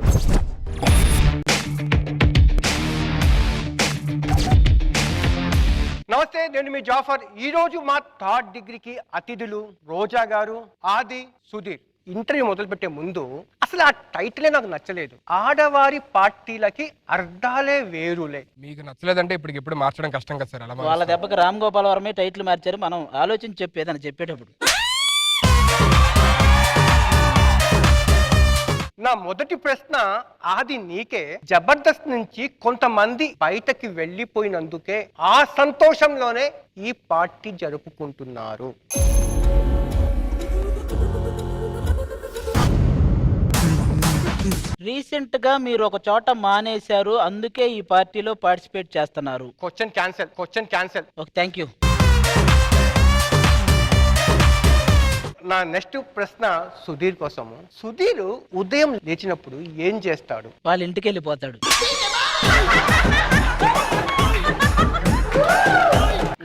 నమస్తే, నేను మీ జాఫర్. ఈ రోజు మా థర్డ్ డిగ్రీకి అతిథులు రోజా గారు, ఆది, సుధీర్. ఇంటర్వ్యూ మొదలు పెట్టే ముందు అసలు ఆ టైటిలే నాకు నచ్చలేదు. ఆడవారి పార్టీలకి అర్థాలే వేరులే. మీకు నచ్చలేదంటే ఇప్పుడు మార్చడం కష్టం కదా సార్. అలా వాళ్ళ దెబ్బకి రామ్ గోపాల్ వర్మే టైటిల్ మార్చారు. మనం ఆలోచించి చెప్పేదని చెప్పేటప్పుడు. నా మొదటి ప్రశ్న ఆది నీకే. జబర్దస్త్ నుంచి కొంతమంది బయటకి వెళ్ళిపోయినందుకే ఆ సంతోషంలోనే ఈ పార్టీ జరుపుకుంటున్నారు. రీసెంట్ గా మీరు ఒక చోట మానేశారు, అందుకే ఈ పార్టీలో పార్టిసిపేట్ చేస్తున్నారు. Question cancel. Okay, thank you. నా నెక్స్ట్ ప్రశ్న సుధీర్ కోసము. సుధీర్ ఉదయం లేచినప్పుడు ఏం చేస్తాడు? వాళ్ళ ఇంటికి వెళ్ళిపోతాడు.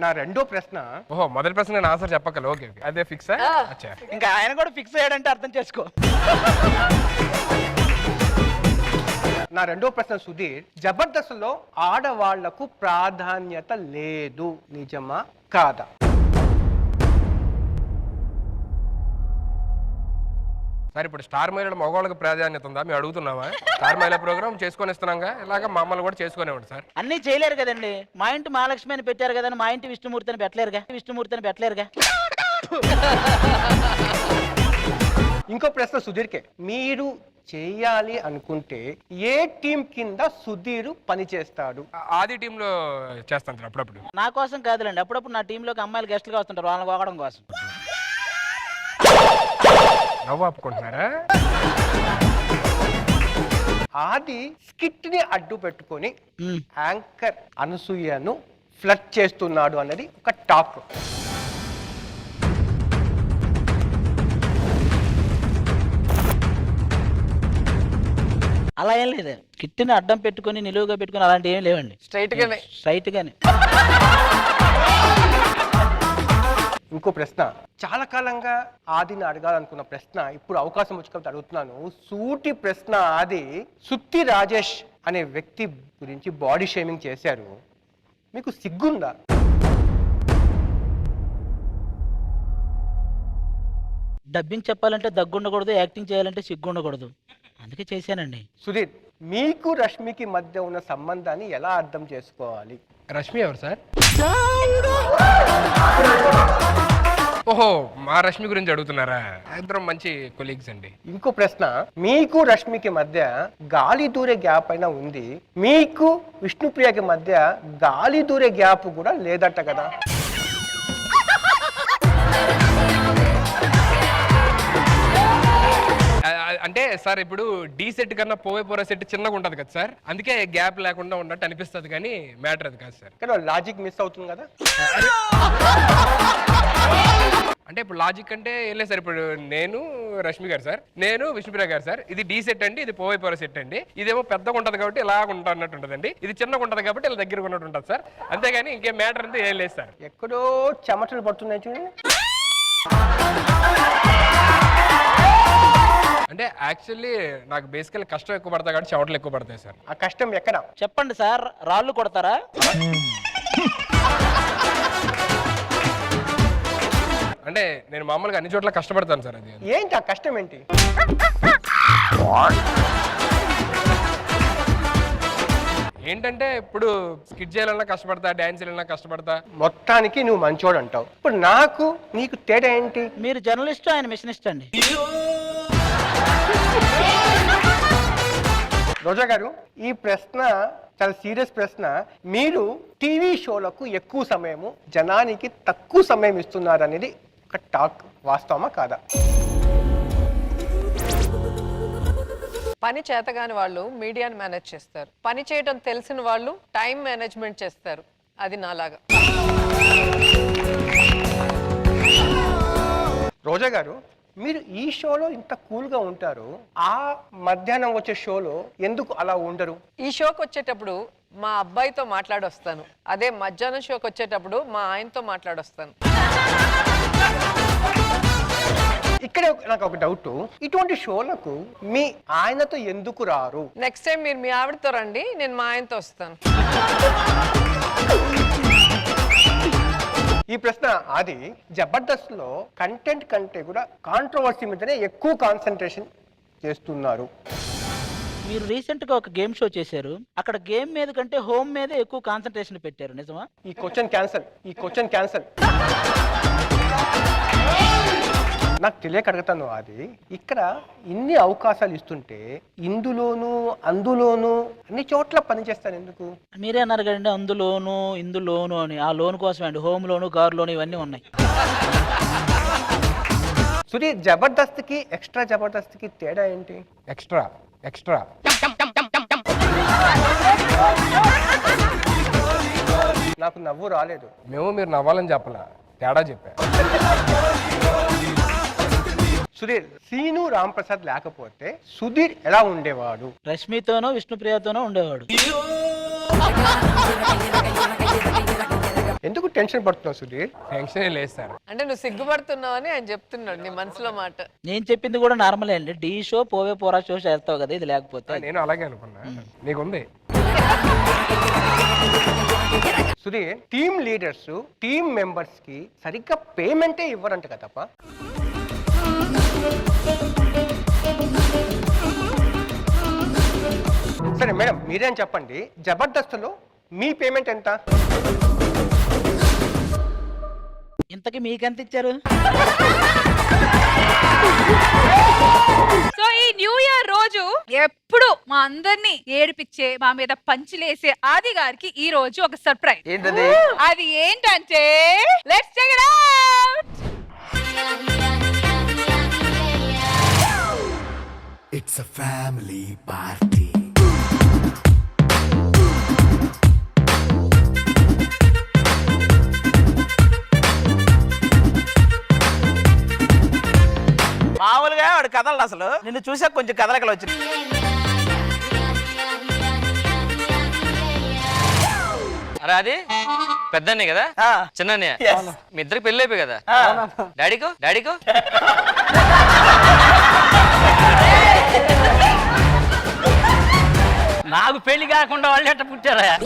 నా రెండో ప్రశ్న. ఓహో, మొదటి ప్రశ్న నేను ఆన్సర్ చెప్పగలను. ఓకే, అదే ఫిక్స్. ఇంకా ఆయన కూడా ఫిక్స్ అయ్యాడంటే అర్థం చేసుకో. నా రెండో ప్రశ్న సుధీర్, జబర్దస్త్ లో ఆడవాళ్లకు ప్రాధాన్యత లేదు, నిజమా కాదా? సార్, ఇప్పుడు స్టార్ మహిళల మగవాళ్ళకి ప్రాధాన్యత ఉందా? మేము అడుగుతున్నావా? స్టార్ మహిళ ప్రోగ్రామ్ చేసుకొని ఇస్తున్నాగా, ఇలాగ మమ్మల్ని కూడా చేసుకునేవాడు సార్. అన్నీ చేయలేరు కదండి. మా ఇంటి మహాలక్ష్మి అని పెట్టారు కదా, మా ఇంటి విష్ణుమూర్తిని పెట్టలేరుగా. ఇంకో ప్రశ్న సుధీర్కే. మీరు చేయాలి అనుకుంటే ఏ టీం కింద సుధీర్ పని చేస్తాడు? ఆది టీమ్ లో చేస్తాను సార్ అప్పుడప్పుడు. నా కోసం కాదులేండి, అప్పుడప్పుడు నా టీంలోకి అమ్మాయిలు గెస్ట్లుగా వస్తుంటారు, వాళ్ళని పోగడం కోసం. నవ్వు ఆపుకుంటున్నారా? ఆది స్కిట్ ని అడ్డు పెట్టుకొని యాంకర్ అనసూయను ఫ్లర్ట్ చేస్తున్నాడు అన్నది ఒక టాక్. అలా ఏం లేదు. కిట్టిని అడ్డం పెట్టుకుని నిలువుగా పెట్టుకుని అలాంటి ఏం లేవండి. స్ట్రైట్ గానే. ఇంకో ప్రశ్న, చాలా కాలంగా ఆదిని అడగాలనుకున్న ప్రశ్న ఇప్పుడు అవకాశం వచ్చి కాబట్టి అడుగుతున్నాను. సూటి ప్రశ్న ఆది. సుత్తి రాజేష్ అనే వ్యక్తి గురించి బాడీ షేమింగ్ చేశారు, మీకు సిగ్గుందా? డబ్బింగ్ చెప్పాలంటే దగ్గుండకూడదు, యాక్టింగ్ చేయాలంటే సిగ్గుండకూడదు, అందుకే చేశానండి. సుధీర్, మీకు రష్మికి మధ్య ఉన్న సంబంధాన్ని ఎలా అర్థం చేసుకోవాలి? రష్మి ఎవరు సార్? ఓహో, మా రష్మి గురించి అడుగుతున్నారా? ఇద్దరం మంచి కొలీగ్స్ అండి. ఇంకో ప్రశ్న, మీకు రష్మికి మధ్య గాలి దూరే గ్యాప్ అయినా ఉంది, మీకు విష్ణుప్రియకి మధ్య గాలి దూరే గ్యాప్ కూడా లేదట కదా? అంటే సార్ ఇప్పుడు డి సెట్ కన్నా పోవే పోరా సెట్ చిన్నగా ఉంటది కదా సార్, అందుకే గ్యాప్ లేకుండా ఉన్నట్టు అనిపిస్తుంది, కానీ మ్యాటర్ అది కాదు సార్. కానీ లాజిక్ మిస్ అవుతుంది కదా? అంటే ఇప్పుడు లాజిక్ అంటే ఏం లేదు సార్, ఇప్పుడు నేను రష్మి గారు సార్, నేను విష్ణుప్రియ గారు సార్, ఇది డి సెట్ అండి, ఇది పోవే పోరా సెట్ అండి. ఇదేమో పెద్దగా ఉంటది కాబట్టి ఇలా ఉంటున్నట్టు ఉంటుందండి, ఇది చిన్నగా ఉంటది కాబట్టి ఇలా దగ్గరగా ఉన్నట్టు ఉంటుంది సార్, అంతేగాని ఇంకేం మ్యాటర్ అంతా ఏం లేదు సార్. ఎక్కడో చెమటలు పడుతున్నాయి చూడండి. అంటే యాక్చువల్లీ నాకు బేసికల్ కష్టం ఎక్కువ పడతాయి కాబట్టి చెమటలు ఎక్కువ పడతాయి సార్. ఆ కష్టం ఎక్కడ? చెప్పండి సార్, రాళ్ళు కొడతారా? అంటే నేను మామూలుగా అన్ని చోట్ల కష్టపడతాను సార్. అది ఏంటి ఆ కష్టం ఏంటి? ఏంటంటే ఇప్పుడు స్కిట్ చేయాలన్నా కష్టపడతా, డాన్స్ చేయాలన్నా కష్టపడతా. మొత్తానికి నువ్వు మంచోడు అంటావు. ఇప్పుడు నాకు నీకు తేడా ఏంటి? మీరు జర్నలిస్ట్, ఆయన మిషనిస్ట్ అండి. రోజా గారు, ఈ ప్రశ్న చాలా సీరియస్ ప్రశ్న. మీరు టీవీ షోలకు ఎక్కువ సమయము, జనానికి తక్కువ సమయం ఇస్తున్నారు అనేది ఒక టాక్, వాస్తవమా కాదా? పని చేతగాని వాళ్ళు మీడియాని మేనేజ్ చేస్తారు, పని చేయడం తెలిసిన వాళ్ళు టైం మేనేజ్మెంట్ చేస్తారు. అది నాలాగా. రోజా గారు, మీరు ఈ షోలో ఇంత కూల్గా ఉంటారు, ఆ మధ్యాహ్నం వచ్చే షోలో ఎందుకు అలా ఉండరు? ఈ షోకి వచ్చేటప్పుడు మా అబ్బాయితో మాట్లాడొస్తాను, అదే మధ్యాహ్నం షోకి వచ్చేటప్పుడు మా ఆయనతో మాట్లాడొస్తాను. ఇక్కడే నాకు ఒక డౌట్, ఇటువంటి షోలకు మీ ఆయనతో ఎందుకు రారు? నెక్స్ట్ టైం మీరు మీ ఆవిడతో రండి, నేను మా ఆయనతో వస్తాను. ఈ ప్రశ్న అది. జబర్దస్త్ లో కంటెంట్ కంటే కూడా కాంట్రవర్సీ మీదనే ఎక్కువ కాన్సన్ట్రేషన్ చేస్తున్నారు. మీరు రీసెంట్ గా ఒక గేమ్ షో చేశారు, అక్కడ గేమ్ మీద కంటే హోమ్ మీద ఎక్కువ కాన్సన్ట్రేషన్ పెట్టారు, నిజమా? ఈ క్వశ్చన్ క్యాన్సల్. నాకు తెలియక అడుగుతాను. అది ఇక్కడ ఇన్ని అవకాశాలు ఇస్తుంటే ఇందులోనూ అందులోనూ అన్ని చోట్ల పనిచేస్తాను ఎందుకు? మీరే అన్నారు కదండి అందులోను ఇందులోను అని, ఆ లోన్ కోసమే అండి హోమ్ లోను, కార్ లోను ఇవన్నీ ఉన్నాయి. సుధీర్, జబర్దస్త్కి ఎక్స్ట్రా జబర్దస్త్కి తేడా ఏంటి? ఎక్స్ట్రా నాకు నవ్వు రాలేదు. మేము మీరు నవ్వాలని చెప్పలా, తేడా చెప్పా. సుధీర్, సీను రాంప్రసాద్ లేకపోతే సుధీర్ ఎలా ఉండేవాడు? రష్మితోనో విష్ణుప్రియతోనో ఉండేవాడు. ఎందుకు టెన్షన్ పడుతున్నావు సుధీర్? టెన్షన్ లేదు సార్. అంటే నువ్వు సిగ్గుపడుతున్నావు అని ఆయన చెప్తున్నాడు నీ మనసులో మాట. నేను చెప్పింది కూడా నార్మలే అండి, డి షో పోవే పోరా షో చేస్తావు కదా, ఇది లేకపోతే. నేను అలాగే అనుకున్నా, నీకుంది. Sudheer, team leaders team members కి సరిగ్గా పేమెంటే ఇవ్వరంట కదప్ప? సరే మేడం, మీరేం చెప్పండి, జబర్దస్త్లో మీ పేమెంట్ ఎంత? ఇంతకీ మీకెంత ఇచ్చారు? సో ఈ న్యూ ఇయర్ రోజు ఎప్పుడు మా అందరినీ ఏడిపించే, మా మీద పంచులేసే ఆది గారికి ఈ రోజు ఒక సర్ప్రైజ్. ఏంటది? అది ఏంటంటే let's check it out. It's a family party. మామూలుగా వాడు కదలడు, అసలు నిన్ను చూసాక కొంచెం కదలకలు వచ్చింది. అరే అది పెద్దన్నే కదా చిన్ననే మీ ఇద్దరికి పెళ్ళి అయిపోయి కదా డాడీకు డాడీకు నాకు పెళ్లి కాకుండా వాళ్ళు ఎట్ట పుట్టారా?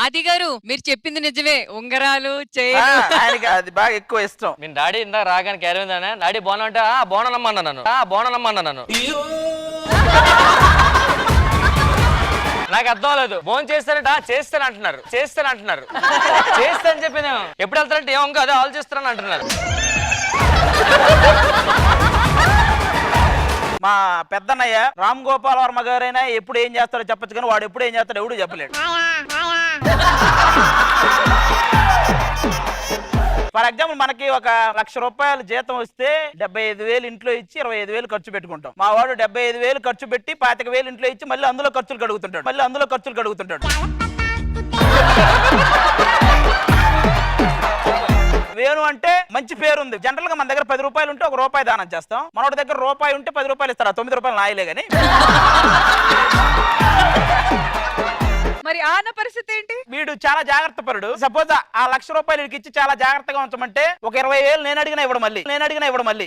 ఆది గారు మీరు చెప్పింది నిజమే, ఉంగరాలు చేయలు ఆయనకి అది బాగా ఎక్కువ ఇష్టం. నేను డాడీ ఇందా రాగానే క్యారీ డాడీ బోనం అంటే బోనమ్మన్నా నన్ను బోనమ్మన్నా నన్ను నాకు అర్థం లేదు. ఫోన్ చేస్తారట చేస్తాను అంటున్నారు చేస్తా అని చెప్పి నేను ఎప్పుడు వెళ్తారంటే ఏమో అదే ఆలోచిస్తారని అంటున్నారు. మా పెద్దన్నయ్య రామ్ గోపాల్ వర్మ గారైనా ఎప్పుడు ఏం చేస్తాడో చెప్పచ్చు, కానీ వాడు ఎప్పుడు ఏం చేస్తాడో ఎవడు చెప్పలేడు. ఫర్ ఎగ్జాంపుల్ మనకి 1,00,000 రూపాయలు జీతం వస్తే 75,000 ఇంట్లో ఇచ్చి 25,000 ఖర్చు పెట్టుకుంటాం. మా వాడు 75,000 ఖర్చు పెట్టి 25,000 ఇంట్లో ఇచ్చి మళ్ళీ అందులో ఖర్చులు కడుగుతుంటాడు. వేణు అంటే మంచి పేరుంది. జనరల్ గా మన దగ్గర 10 రూపాయలు ఉంటే 1 రూపాయి దానం చేస్తాం. మనోడి దగ్గర రూపాయి ఉంటే 10 రూపాయలు ఇస్తారు. 9 రూపాయలు నాయలే గాని. మరి ఆన పరిస్థితి ఏంటి? వీడు చాలా జాగ్రత్త పరుడు. సపోజ్ ఆ 1,00,000 రూపాయలు ఇచ్చి చాలా జాగ్రత్తగా ఉంచమంటే ఒక 20,000 నేను అడిగినా ఇవ్వడం మళ్ళీ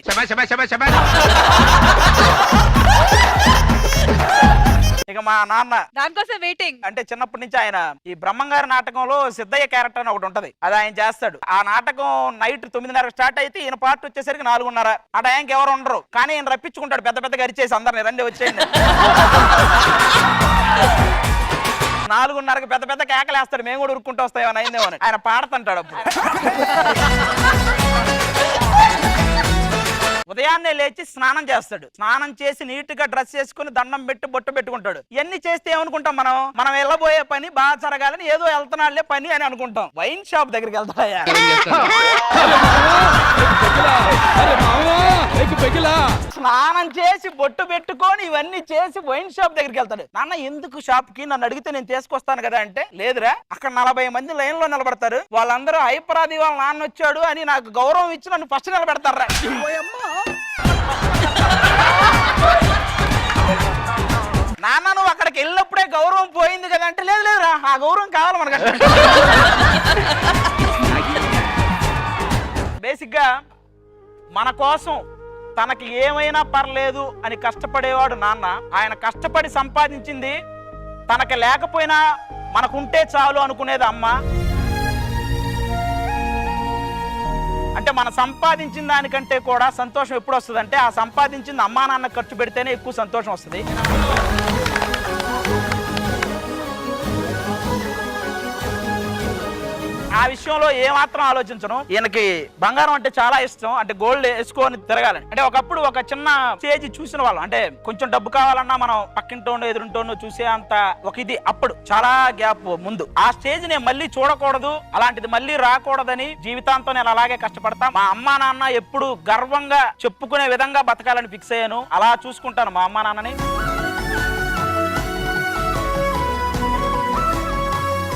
ఇక మా నాన్న దానికోసం వెయిటింగ్. అంటే చిన్నప్పటి నుంచి ఆయన ఈ బ్రహ్మంగారి నాటకంలో సిద్ధయ్య క్యారెక్టర్ అని ఒకటి ఉంటది, అది ఆయన చేస్తాడు. ఆ నాటకం నైట్ 9:30 స్టార్ట్ అయితే ఈయన పార్ట్ వచ్చేసరికి 4:30. ఆ టైంకి ఎవరు ఉండరు, కానీ ఈయన రప్పించుకుంటాడు పెద్ద అరిచేసి అందరిని రండి వచ్చేయండి. 4:30కి పెద్ద కేకలేస్తాడు, మేము కూడా ఉరుక్కుంటూ వస్తాయేమని అయిందేమో అని. ఆయన పాడుతుంటాడు అప్పుడు. ఉదయాన్నే లేచి స్నానం చేస్తాడు. స్నానం చేసి నీట్ గా డ్రెస్ చేసుకుని దండం పెట్టి బొట్టు పెట్టుకుంటాడు. ఇవన్నీ చేస్తే ఏమనుకుంటాం, మనం వెళ్ళబోయే పని బాగా జరగాలని ఏదో వెళ్తున్నాళ్లే పని అని అనుకుంటాం. వైన్ షాప్ దగ్గరికి వెళ్తాయా, స్నానం చేసి బొట్టు పెట్టుకొని ఇవన్నీ చేసి వైన్ షాప్ దగ్గరికి వెళ్తాడు. నాన్న ఎందుకు షాప్ కి, నన్ను అడిగితే నేను చేసుకొస్తాను కదా అంటే, లేదురా అక్కడ 40 మంది లైన్ లో నిలబడతారు, వాళ్ళందరూ హైపరాది వాళ్ళ నాన్న వచ్చాడు అని నాకు గౌరవం ఇచ్చి నన్ను ఫస్ట్ నిలబెడతారా. నాన్న నువ్వు అక్కడికి వెళ్ళినప్పుడే గౌరవం పోయింది కదా అంటే, లేదురా ఆ గౌరవం కావాలి మనకు. బేసిక్ గా మన కోసం తనకి ఏమైనా పర్లేదు అని కష్టపడేవాడు నాన్న. ఆయన కష్టపడి సంపాదించింది తనకి లేకపోయినా మనకుంటే చాలు అనుకునేది అమ్మ. అంటే మనం సంపాదించిన దానికంటే కూడా సంతోషం ఎప్పుడు వస్తుంది అంటే, ఆ సంపాదించింది అమ్మా నాన్న ఖర్చు పెడితేనే ఎక్కువ సంతోషం వస్తుంది. ఆ విషయంలో ఏమాత్రం ఆలోచించను. ఈయనకి బంగారం అంటే చాలా ఇష్టం. అంటే గోల్డ్ వేసుకొని తిరగాలని. అంటే ఒకప్పుడు ఒక చిన్న స్టేజ్ చూసిన వాళ్ళం, అంటే కొంచెం డబ్బు కావాలన్నా మనం పక్కింటోనో ఎదురుంటోనో చూసే అంత ఒక ఇది అప్పుడు చాలా గ్యాప్ ముందు. ఆ స్టేజ్ నేను మళ్ళీ చూడకూడదు, అలాంటిది మళ్ళీ రాకూడదని జీవితాంతం నేను అలాగే కష్టపడతా. మా అమ్మా నాన్న ఎప్పుడు గర్వంగా చెప్పుకునే విధంగా బతకాలని ఫిక్స్ అయ్యాను. అలా చూసుకుంటాను మా అమ్మా నాన్నని.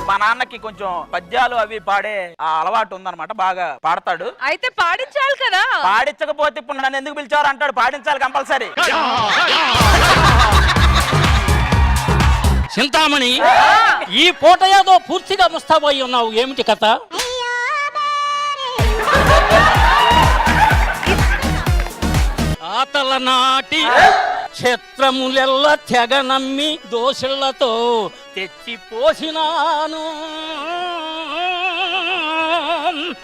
మా నాన్నకి కొంచెం పద్యాలు అవి పాడే ఆ అలవాటు ఉందన్నమాట, బాగా పాడతాడు. అయితే పాడించాలి కదా. పాడించకపోతే ఇప్పుడు నన్ను ఎందుకు పిలిచారు అంటాడు. పాడించాలి కంపల్సరీ. చింతామణి, ఈ పూట ఏదో పూర్తిగా ముస్తాబోయి ఉన్నావు, ఏమిటి కథ? ఆతల నాటి క్షేత్రములెల్ల తెగ నమ్మి దోషులతో తెచ్చి పోసినాను.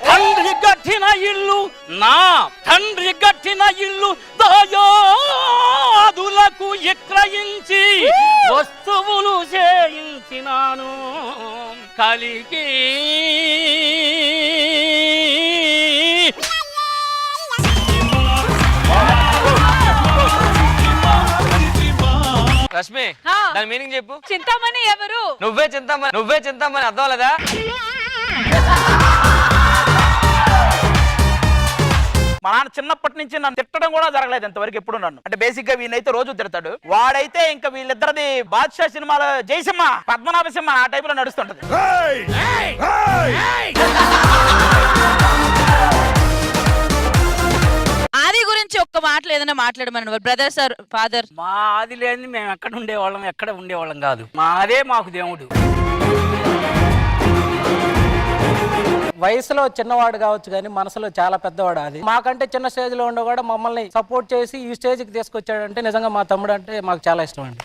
తండ్రి గట్టిన ఇల్లు, నా తండ్రి గట్టిన ఇల్లు దాయాదులకు విక్రయించి వస్తువులు చేయించినాను. కలిగి రష్మి, దాని మీనింగ్ చెప్పు. చింతామణి ఎవరు? నువ్వే చింతామణి అర్థం లేదా? మా నాన్న చిన్నప్పటి నుంచి నన్ను తిట్టడం కూడా జరగలేదు ఇంతవరకు ఎప్పుడు నన్ను. అంటే బేసిక్ గా వీళ్ళైతే రోజు తిడతాడు. వాడైతే ఇంకా వీళ్ళిద్దరిది బాద్షా సినిమాలో జయసింహ పద్మనాభ సింహ ఆ టైప్ లో నడుస్తుంటది. ఆది గురించి ఒక్క మాటలు ఏదైనా మాట్లాడమని బ్రదర్ సార్ ఫాదర్. మా ఆది లేని మేము ఎక్కడ ఉండేవాళ్ళం కాదు. మాదే మాకు దేవుడు. వయసులో చిన్నవాడు కావచ్చు కానీ మనసులో చాలా పెద్దవాడు అది. మాకంటే చిన్న స్టేజ్ లో ఉండే కూడా మమ్మల్ని సపోర్ట్ చేసి ఈ స్టేజ్ కి తీసుకొచ్చాడంటే నిజంగా మా తమ్ముడు అంటే మాకు చాలా ఇష్టం అండి.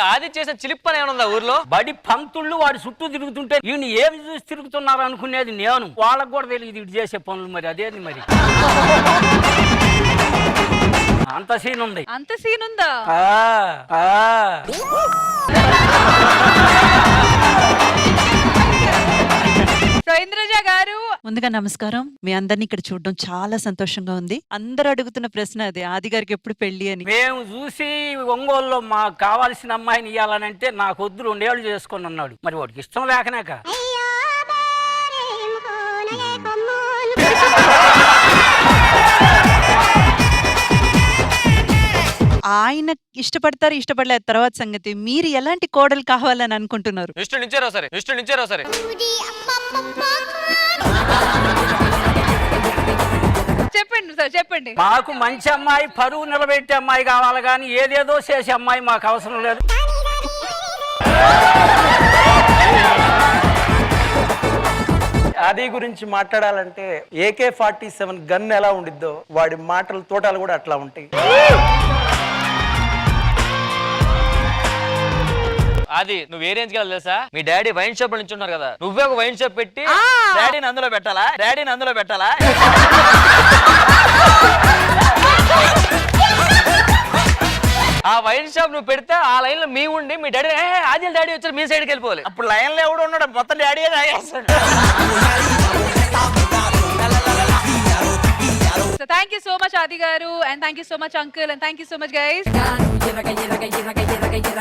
ఆది చేసే చిలిప్పని ఏమన్నా ఊర్లో బడి పంతుళ్ళు వాడి చుట్టూ తిరుగుతుంటే ఈయన ఏమి చూసి తిరుగుతున్నారు అనుకునేది నేను. వాళ్ళకు కూడా తెలియదు ఇటు చేసే పనులు. మరి అదేది మరి అంత సీన్ ఉంది. అంత సీన్ ఉందా? సో ఇంద్రజ గారు, ముందుగా నమస్కారం. మీ అందరిని ఇక్కడ చూడడం చాలా సంతోషంగా ఉంది. అందరూ అడుగుతున్న ప్రశ్న అదే, ఆది గారికి ఎప్పుడు పెళ్లి అని. మేము చూసి ఒంగోలులో మాకు కావాల్సిన అమ్మాయిని ఇవ్వాలనంటే నాకు వద్దు 2 ఏళ్ళు చేసుకొని అన్నాడు. మరి వాడికి ఇష్టం లేకనాక ఆయన ఇష్టపడలేదు తర్వాత సంగతి. మీరు ఎలాంటి కోడలు కావాలని అనుకుంటున్నారు? ఇష్టం నుంచారో సరే చెప్పండి సార్, చెప్పండి. మాకు మంచి అమ్మాయి, పరువు నిలబెట్టే అమ్మాయి కావాలి కానీ ఏదేదో చేసే అమ్మాయి మాకు అవసరం లేదు. ఆది గురించి మాట్లాడాలంటే AK-47 గన్ ఎలా ఉండిద్దో వాడి మాటలు తోటలు కూడా అట్లా ఉంటాయి. అది నువ్వు ఏ రేంజ్ కి తెలుసా? మీ డాడీ వైన్ షాప్ నుంచి ఉన్నారు కదా, నువ్వే ఒక వైన్ షాప్ పెట్టి డాడీని అందులో పెట్టాలా? ఆ వైన్ షాప్ నువ్వు పెడితే ఆ లైన్ లో మీ ఉండి మీ డాడీ ఆది డాడీ వచ్చారు మీ సైడ్కి వెళ్ళిపోవాలి. అప్పుడు లైన్ లో ఎవడు ఉన్నాడు? మొత్తం daddy తాగేస్తాడు. So thank you so much Adi garu, and thank you so much uncle, and thank you so much guys.